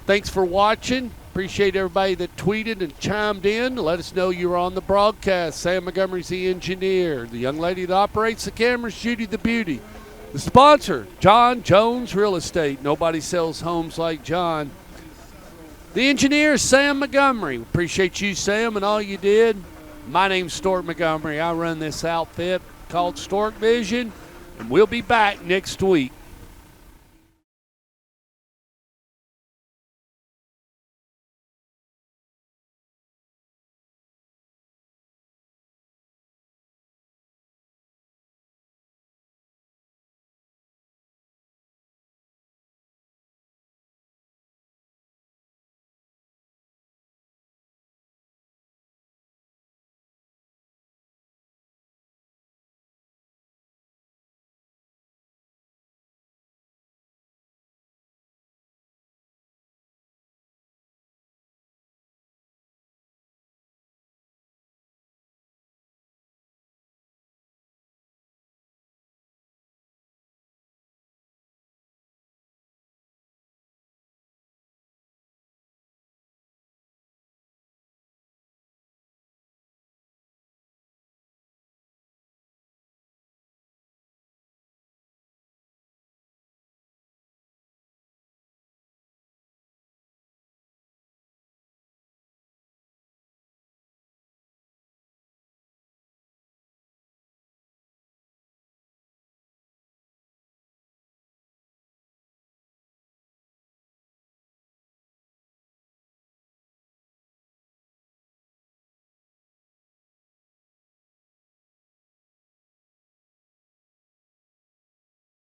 Thanks for watching. Appreciate everybody that tweeted and chimed in. Let us know you were on the broadcast. Sam Montgomery's the engineer. The young lady that operates the cameras, Judy the Beauty. The sponsor, John Jones Real Estate. Nobody sells homes like John. The engineer is Sam Montgomery. Appreciate you, Sam, and all you did. My name's Stork Montgomery. I run this outfit called Stork Vision, and we'll be back next week.